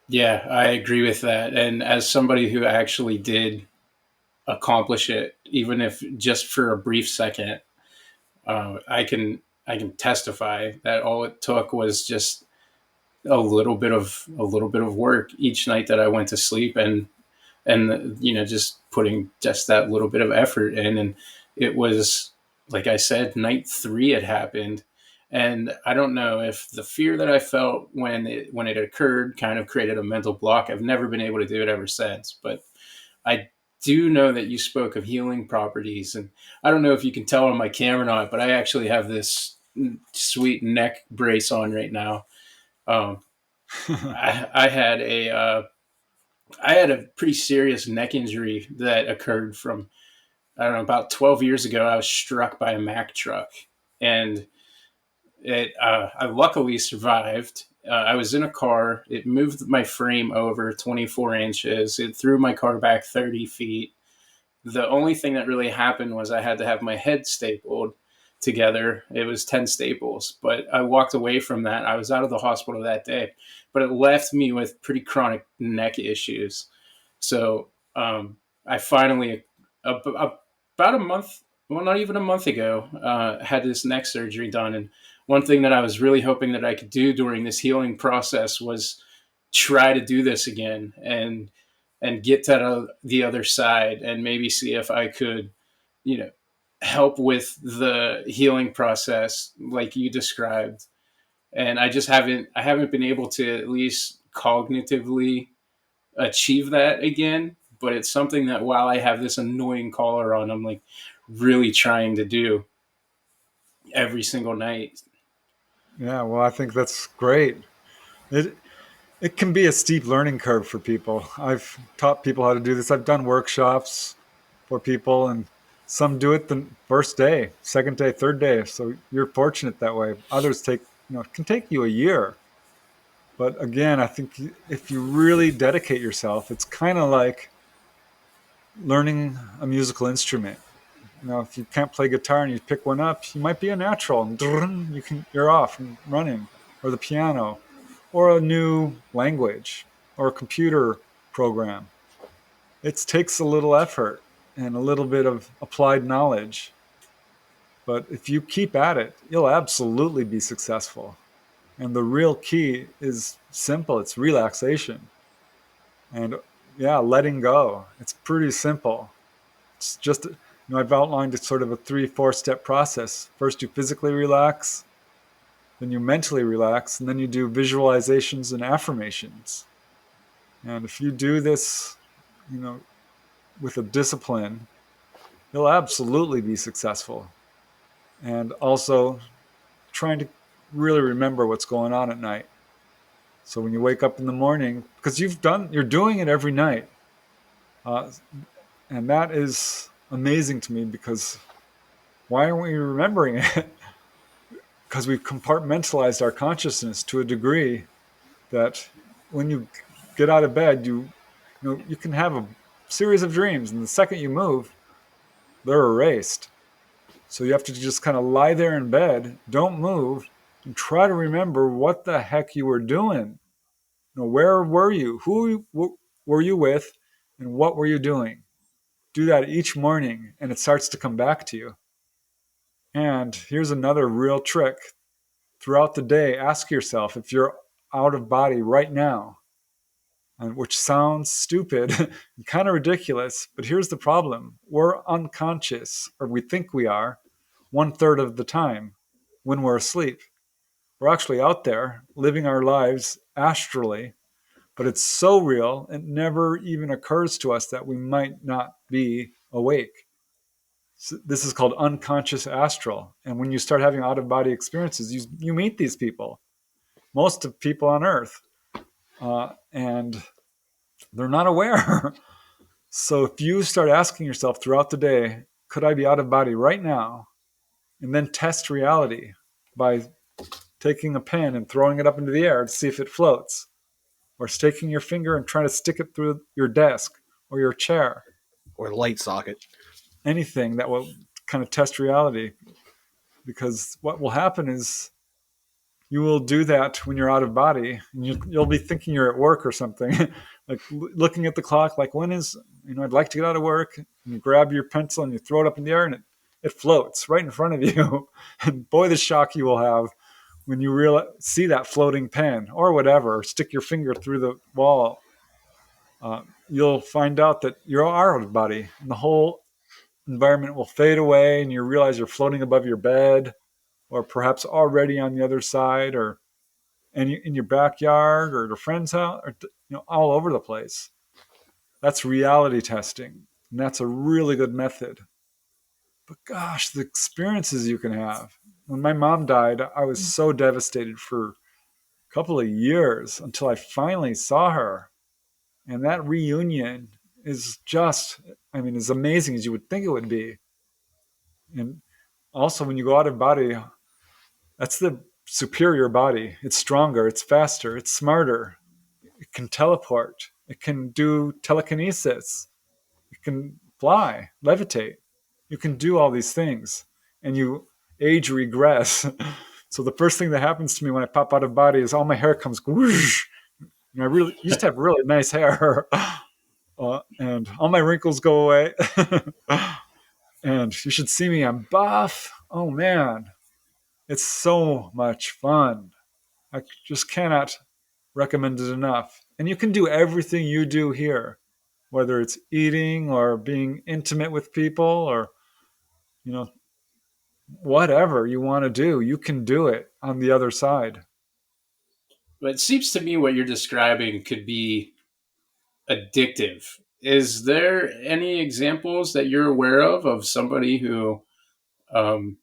yeah, I agree with that. And as somebody who actually did accomplish it, even if just for a brief second, I can testify that all it took was just a little bit of work each night that I went to sleep, and you know, just putting just that little bit of effort in. And it was, like I said, night three it happened. And I don't know if the fear that I felt when it occurred kind of created a mental block. I've never been able to do it ever since. But I do know that you spoke of healing properties, and I don't know if you can tell on my camera or not, but I actually have this sweet neck brace on right now. Um, I had I had a pretty serious neck injury that occurred from, I don't know, about 12 years ago. I was struck by a Mack truck, and I luckily survived. I was in a car. It moved my frame over 24 inches. It threw my car back 30 feet. The only thing that really happened was I had to have my head stapled together. It was 10 staples, but I walked away from that. I was out of the hospital that day, but it left me with pretty chronic neck issues. So I finally, about a month, well, not even a month ago, had this neck surgery done. And one thing that I was really hoping that I could do during this healing process was try to do this again and get to the other side and maybe see if I could, you know, help with the healing process like you described. And I haven't been able to at least cognitively achieve that again. But it's something that while I have this annoying collar on, I'm like really trying to do every single night. Yeah, well, I think that's great. It it can be a steep learning curve for people. I've taught people how to do this. I've done workshops for people, and some do it the first day, second day, third day. So you're fortunate that way. Others take, it can take you a year. But again, I think if you really dedicate yourself, it's kind of like learning a musical instrument. If you can't play guitar and you pick one up, you might be a natural, and you're off and running, or the piano, or a new language, or a computer program. It takes a little effort and a little bit of applied knowledge, but if you keep at it, you'll absolutely be successful. And the real key is simple. It's relaxation and, yeah, letting go. It's pretty simple. It's just, I've outlined it sort of a 3-4 step process. First, you physically relax, then you mentally relax, and then you do visualizations and affirmations. And if you do this, you know, with a discipline, you'll absolutely be successful. And also trying to really remember what's going on at night. So when you wake up in the morning, because you're doing it every night, uh, and that is amazing to me because why aren't we remembering it? Because we've compartmentalized our consciousness to a degree that when you get out of bed, you can have a series of dreams, and the second you move, they're erased. So you have to just kind of lie there in bed, don't move, and try to remember what the heck you were doing. Where were you? Who were you with? And what were you doing? Do that each morning, and it starts to come back to you. And here's another real trick. Throughout the day, ask yourself if you're out of body right now, and which sounds stupid and kind of ridiculous, but here's the problem. We're unconscious, or we think we are, 1/3 of the time when we're asleep. We're actually out there living our lives astrally, but it's so real, it never even occurs to us that we might not be awake. So this is called unconscious astral. And when you start having out of body experiences, you meet these people, most of people on Earth, and they're not aware. So if you start asking yourself throughout the day, could I be out of body right now? And then test reality by taking a pen and throwing it up into the air to see if it floats, or sticking your finger and trying to stick it through your desk or your chair, or light socket. anything that will kind of test reality. Because what will happen is you will do that when you're out of body, and you'll be thinking you're at work or something, like looking at the clock, like when is, I'd like to get out of work, and you grab your pencil and you throw it up in the air, and it floats right in front of you. And boy, the shock you will have when you see that floating pen or whatever, or stick your finger through the wall. You'll find out that you are out of body, and the whole environment will fade away, and you realize you're floating above your bed, or perhaps already on the other side, or in your backyard, or at a friend's house, or all over the place. That's reality testing, and that's a really good method. But gosh, the experiences you can have. When my mom died, I was so devastated for a couple of years until I finally saw her. And that reunion is just, as amazing as you would think it would be. And also, when you go out of body, that's the superior body. It's stronger, it's faster, it's smarter. It can teleport, it can do telekinesis, it can fly, levitate. You can do all these things, and you age regress. So the first thing that happens to me when I pop out of body is all my hair comes whoosh. And I really used to have really nice hair, and all my wrinkles go away. And you should see me. I'm buff. Oh man, it's so much fun. I just cannot recommend it enough. And you can do everything you do here, whether it's eating or being intimate with people, or you know whatever you want to do, you can do it on the other side. But it seems to me what you're describing could be addictive. Is there any examples that you're aware of somebody who um,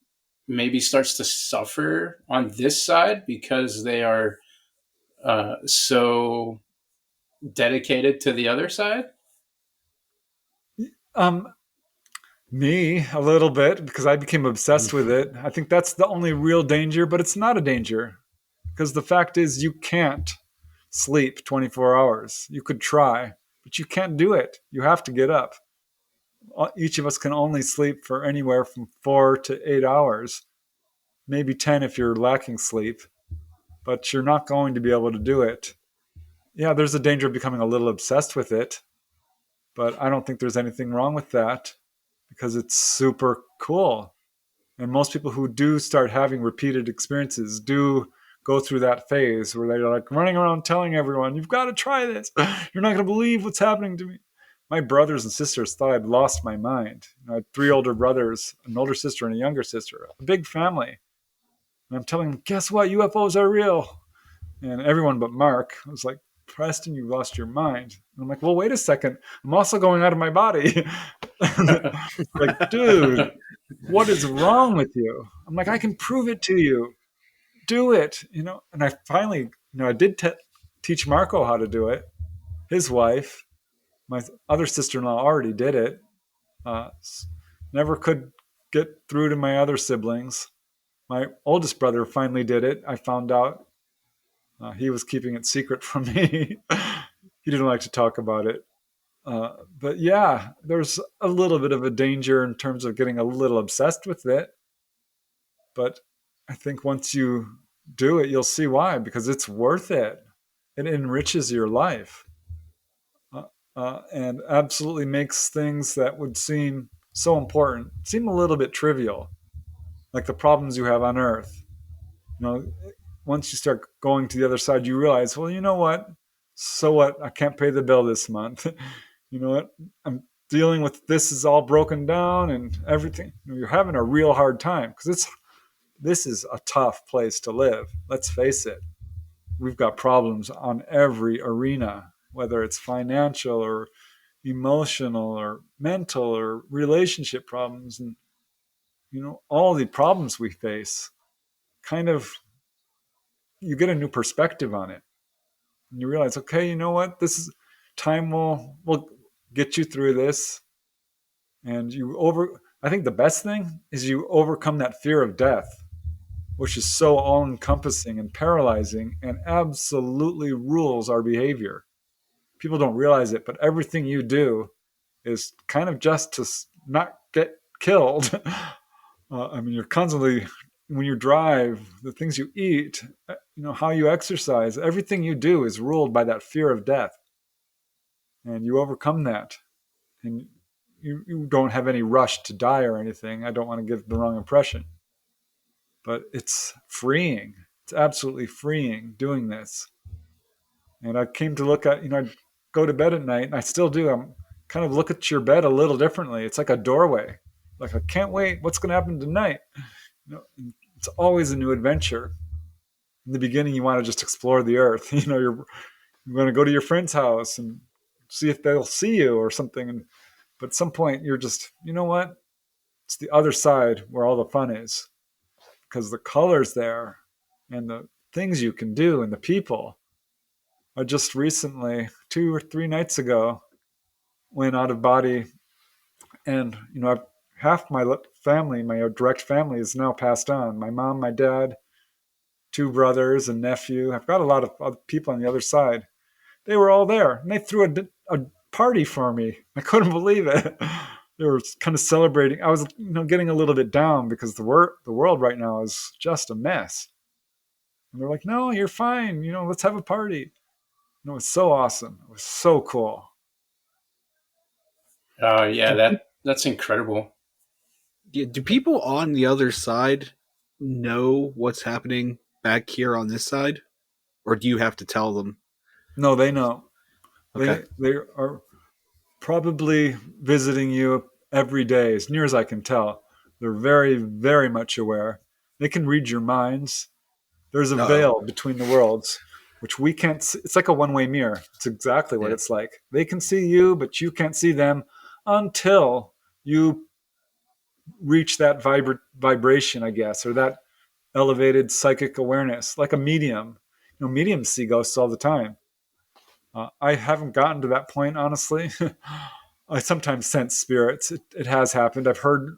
maybe starts to suffer on this side because they are so dedicated to the other side? um Me, a little bit, because I became obsessed with it. I think that's the only real danger, but it's not a danger, because the fact is you can't sleep 24 hours. You could try, but you can't do it. You have to get up. Each of us can only sleep for anywhere from 4 to 8 hours, maybe 10 if you're lacking sleep, but you're not going to be able to do it. Yeah, there's a danger of becoming a little obsessed with it, but I don't think there's anything wrong with that because it's super cool. And most people who do start having repeated experiences do go through that phase where they're like running around telling everyone, you've got to try this. You're not going to believe what's happening to me. My brothers and sisters thought I'd lost my mind. I had 3 older brothers, an older sister, and a younger sister, a big family. And I'm telling them, guess what? UFOs are real. And everyone but Mark was like, Preston, you lost your mind. And I'm like, well, wait a second. I'm also going out of my body. Like, dude, what is wrong with you? I'm like, I can prove it to you. Do it. And I finally, I did teach Marco how to do it. His wife, my other sister-in-law already did it. Uh, Never could get through to my other siblings. My oldest brother finally did it. I found out he was keeping it secret from me. He didn't like to talk about it. But yeah, there's a little bit of a danger in terms of getting a little obsessed with it. But I think once you do it, you'll see why, because it's worth it. It enriches your life and absolutely makes things that would seem so important seem a little bit trivial, like the problems you have on Earth. Once you start going to the other side, you realize, well, you know what? So what? I can't pay the bill this month. You know what? I'm dealing with this is all broken down and everything. You're having a real hard time because this is a tough place to live. Let's face it. We've got problems on every arena, whether it's financial or emotional or mental or relationship problems. And, all the problems we face kind of, you get a new perspective on it. And you realize, okay, you know what? This is time will get you through this. And I think the best thing is you overcome that fear of death, which is so all encompassing and paralyzing and absolutely rules our behavior. People don't realize it, but everything you do is kind of just to not get killed. You're constantly, when you drive, the things you eat, how you exercise, everything you do is ruled by that fear of death. And you overcome that. And you don't have any rush to die or anything. I don't want to give the wrong impression. But it's freeing. It's absolutely freeing doing this. And I came to look at, I'd go to bed at night, and I still do. I'm kind of look at your bed a little differently. It's like a doorway. Like, I can't wait. What's going to happen tonight? It's always a new adventure. In the beginning, you want to just explore the earth. You're going to go to your friend's house and see if they'll see you or something. But at some point, you're just, you know what? It's the other side where all the fun is, because the colors there and the things you can do and the people. I just recently, 2 or 3 nights ago, went out of body, and half my family, my direct family, is now passed on. My mom, my dad, 2 brothers, and nephew. I've got a lot of other people on the other side. They were all there, and they threw a party for me. I couldn't believe it. They were kind of celebrating. I was, getting a little bit down because the world right now is just a mess. And they're like, "No, you're fine. Let's have a party." It was so awesome. It was so cool. Yeah, Do, that's incredible. do people on the other side know what's happening back here on this side, or do you have to tell them? No, they know. Okay. They are probably visiting you every day, as near as I can tell. They're very, very much aware. They can read your minds. There's a Uh-oh. veil between the worlds, which we can't see. It's like a one-way mirror. It's exactly what Yeah. it's like. They can see you, but you can't see them until you reach that vibration, I guess, or that elevated psychic awareness, like a medium. Mediums see ghosts all the time. I haven't gotten to that point, honestly. I sometimes sense spirits. It has happened. I've heard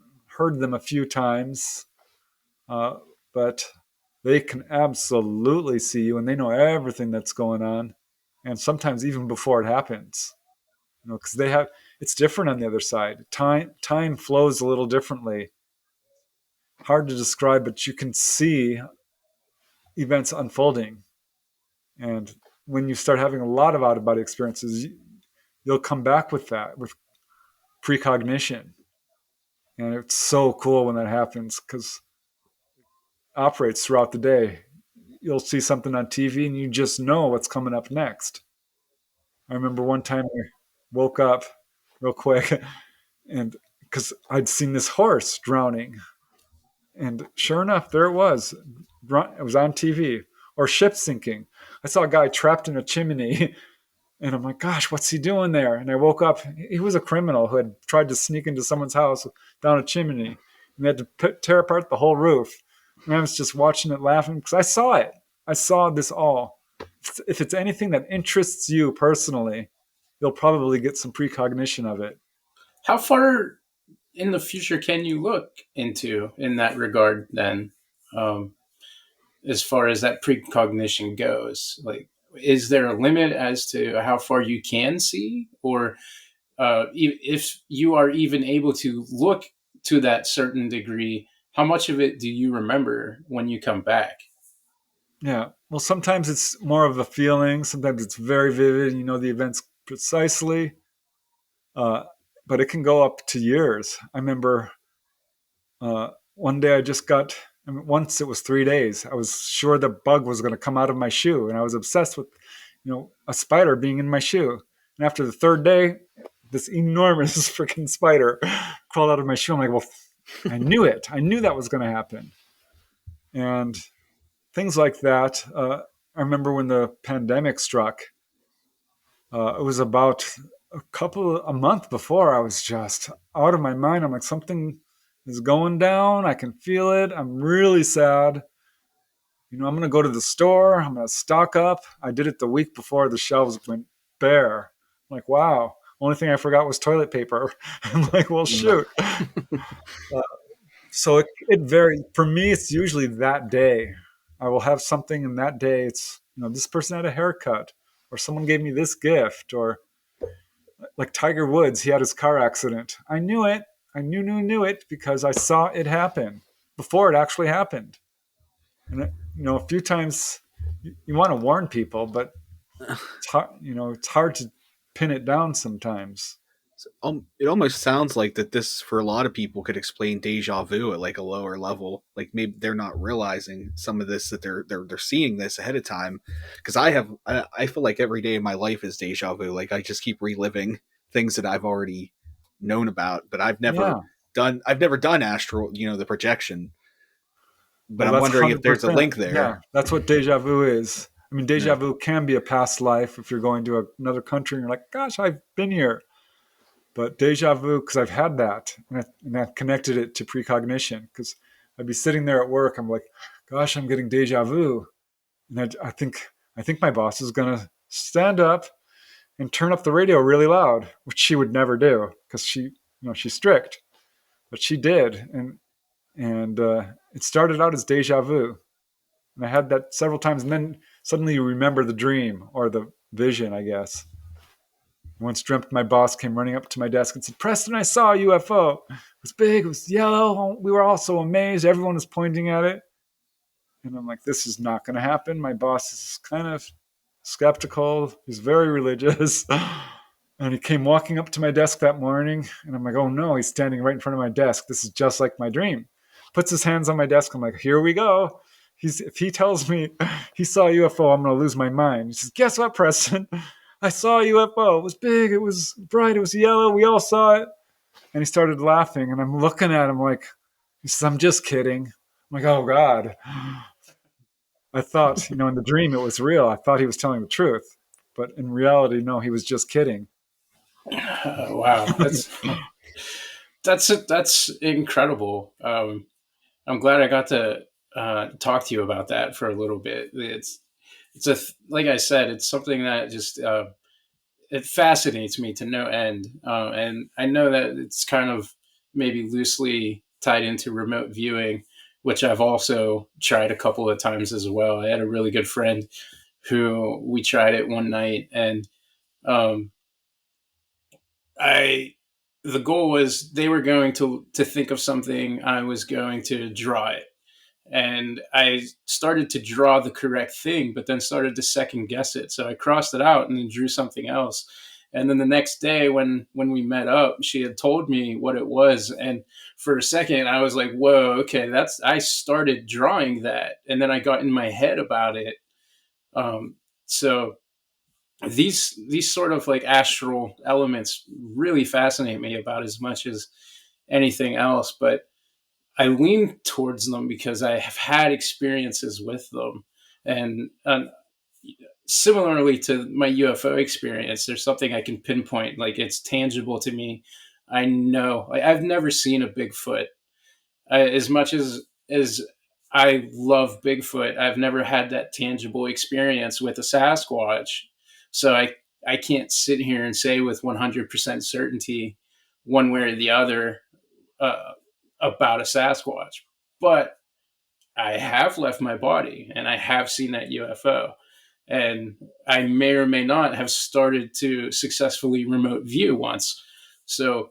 them a few times, uh, but they can absolutely see you, and they know everything that's going on, and sometimes even before it happens. Because they have, it's different on the other side. Time flows a little differently. Hard to describe, but you can see events unfolding, and when you start having a lot of out of body experiences, you'll come back with that, with precognition. And it's so cool when that happens, because it operates throughout the day. You'll see something on TV and you just know what's coming up next. I remember one time I woke up real quick, and because I'd seen this horse drowning, and sure enough, there it was. It was on TV. Or ship sinking. I saw a guy trapped in a chimney. And I'm like, gosh, what's he doing there? And I woke up. He was a criminal who had tried to sneak into someone's house down a chimney. And they had to tear apart the whole roof. And I was just watching it, laughing, because I saw it. I saw this all. If it's anything that interests you personally, you'll probably get some precognition of it. How far in the future can you look into in that regard then, um, as far as that precognition goes? Like, is there a limit as to how far you can see, or if you are even able to look to that certain degree, how much of it do you remember when you come back? Yeah. Well, sometimes it's more of a feeling. Sometimes it's very vivid. And you know the events precisely. Uh, but it can go up to years. I remember one day I just got, once it was 3 days. I was sure the bug was going to come out of my shoe. And I was obsessed with, a spider being in my shoe. And after the third day, this enormous freaking spider crawled out of my shoe. I'm like, well, I knew it. I knew that was going to happen. and things like that. I remember when the pandemic struck. It was about a month before. I was just out of my mind. I'm like, something is going down. I can feel it. I'm really sad. I'm going to go to the store. I'm going to stock up. I did it the week before the shelves went bare. I'm like, wow. Only thing I forgot was toilet paper. I'm like, well, shoot. So it varies. For me, it's usually that day. I will have something, and that day it's, this person had a haircut, or someone gave me this gift, or like Tiger Woods, he had his car accident. I knew it. I knew it because I saw it happen before it actually happened. And a few times you want to warn people, but it's hard to pin it down sometimes. It almost sounds like that this for a lot of people could explain deja vu at like a lower level. Like maybe they're not realizing some of this, that they're seeing this ahead of time. Because I feel like every day of my life is deja vu. Like I just keep reliving things that I've already known about, but Yeah. I've never done astral, the projection. But Well, I'm that's wondering if there's a 100%. link there. Yeah, that's what deja vu is. I mean, deja Yeah. vu can be a past life if you're going to another country and you're like, gosh, I've been here. But deja vu, because I've had that, and I connected it to precognition, because I'd be sitting there at work. I'm like, gosh, I'm getting deja vu. And I think my boss is going to stand up and turn up the radio really loud, which she would never do because she's strict. But she did. And it started out as deja vu. And I had that several times. And then suddenly you remember the dream or the vision, I guess. Once dreamt my boss came running up to my desk and said, Preston, I saw a UFO. It was big, it was yellow. We were all so amazed. Everyone was pointing at it. And I'm like, this is not going to happen. My boss is kind of skeptical. He's very religious. And he came walking up to my desk that morning. And I'm like, oh no, he's standing right in front of my desk. This is just like my dream. Puts his hands on my desk. I'm like, here we go. If he tells me he saw a UFO, I'm going to lose my mind. He says, guess what, Preston? I saw a UFO. It was big. It was bright. It was yellow. We all saw it. And he started laughing. And I'm looking at him like, he says, I'm just kidding. I'm like, oh God. I thought, in the dream it was real. I thought he was telling the truth. But in reality, no, he was just kidding. Wow. That's incredible. I'm glad I got to talk to you about that for a little bit. Like I said, it's something that just it fascinates me to no end, and I know that it's kind of maybe loosely tied into remote viewing, which I've also tried a couple of times as well. I had a really good friend who we tried it one night, and um, the goal was they were going to think of something, I was going to draw it. And I started to draw the correct thing, but then started to second guess it. So I crossed it out and then drew something else. And then the next day when we met up, she had told me what it was. And for a second I was like, whoa, okay, I started drawing that. And then I got in my head about it. So these sort of like astral elements really fascinate me about as much as anything else. But I lean towards them because I have had experiences with them. And similarly to my UFO experience, there's something I can pinpoint, like it's tangible to me. I know I've never seen a Bigfoot. As much as I love Bigfoot, I've never had that tangible experience with a Sasquatch. So I can't sit here and say with 100% certainty one way or the other uh, about a Sasquatch. But I have left my body and I have seen that UFO. And I may or may not have started to successfully remote view once. So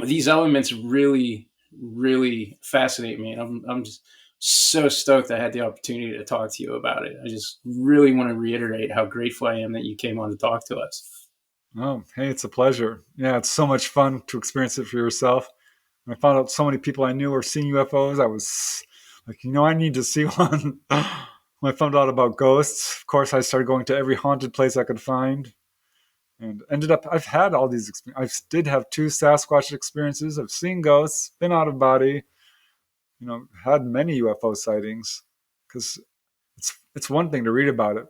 these elements really, really fascinate me. And I'm just so stoked I had the opportunity to talk to you about it. I just really want to reiterate how grateful I am that you came on to talk to us. Oh, hey, it's a pleasure. Yeah, it's so much fun to experience it for yourself. When I found out so many people I knew were seeing UFOs, I was like, I need to see one. When I found out about ghosts, of course, I started going to every haunted place I could find, and ended up. I've had all these. I did have 2 Sasquatch experiences. I've seen ghosts, been out of body. had many UFO sightings, because it's one thing to read about it,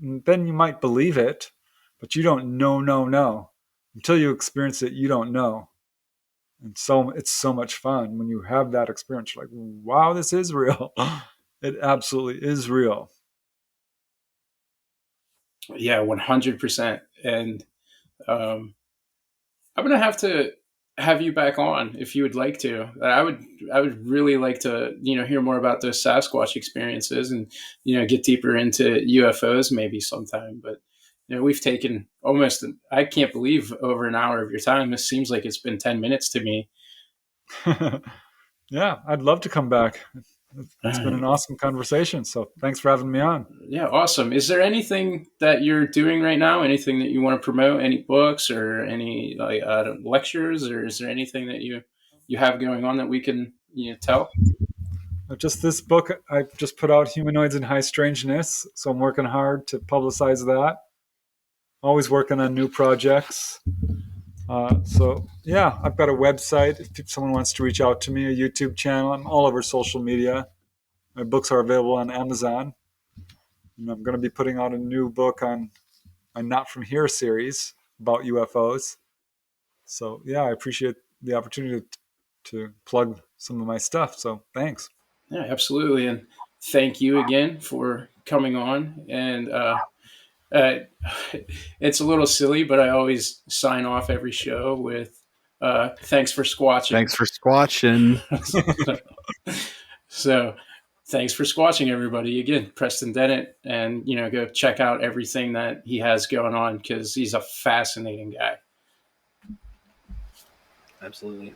and then you might believe it, but you don't know until you experience it. You don't know, and so it's so much fun when you have that experience. You're like, wow, this is real. It absolutely is real. Yeah, 100%. And um, I'm gonna have to have you back on if you would like to. I would really like to hear more about those Sasquatch experiences and get deeper into UFOs maybe sometime. But we've taken almost I can't believe over an hour of your time. This seems like it's been 10 minutes to me. Yeah, I'd love to come back. It's been an awesome conversation. So thanks for having me on. Yeah, awesome. Is there anything that you're doing right now? Anything that you want to promote? Any books or any like lectures, or is there anything that you have going on that we can tell? Just this book, I just put out, Humanoids and High Strangeness. So I'm working hard to publicize that. Always working on new projects. So yeah, I've got a website. If someone wants to reach out to me, a YouTube channel, I'm all over social media. My books are available on Amazon. And I'm going to be putting out a new book on my Not From Here series about UFOs. So yeah, I appreciate the opportunity to plug some of my stuff. So thanks. Yeah, absolutely. And thank you again for coming on. And uh, it's a little silly, but I always sign off every show with thanks for squatching. Thanks for squatching. So thanks for squatching, everybody. Again, Preston Dennett, and go check out everything that he has going on because he's a fascinating guy. Absolutely.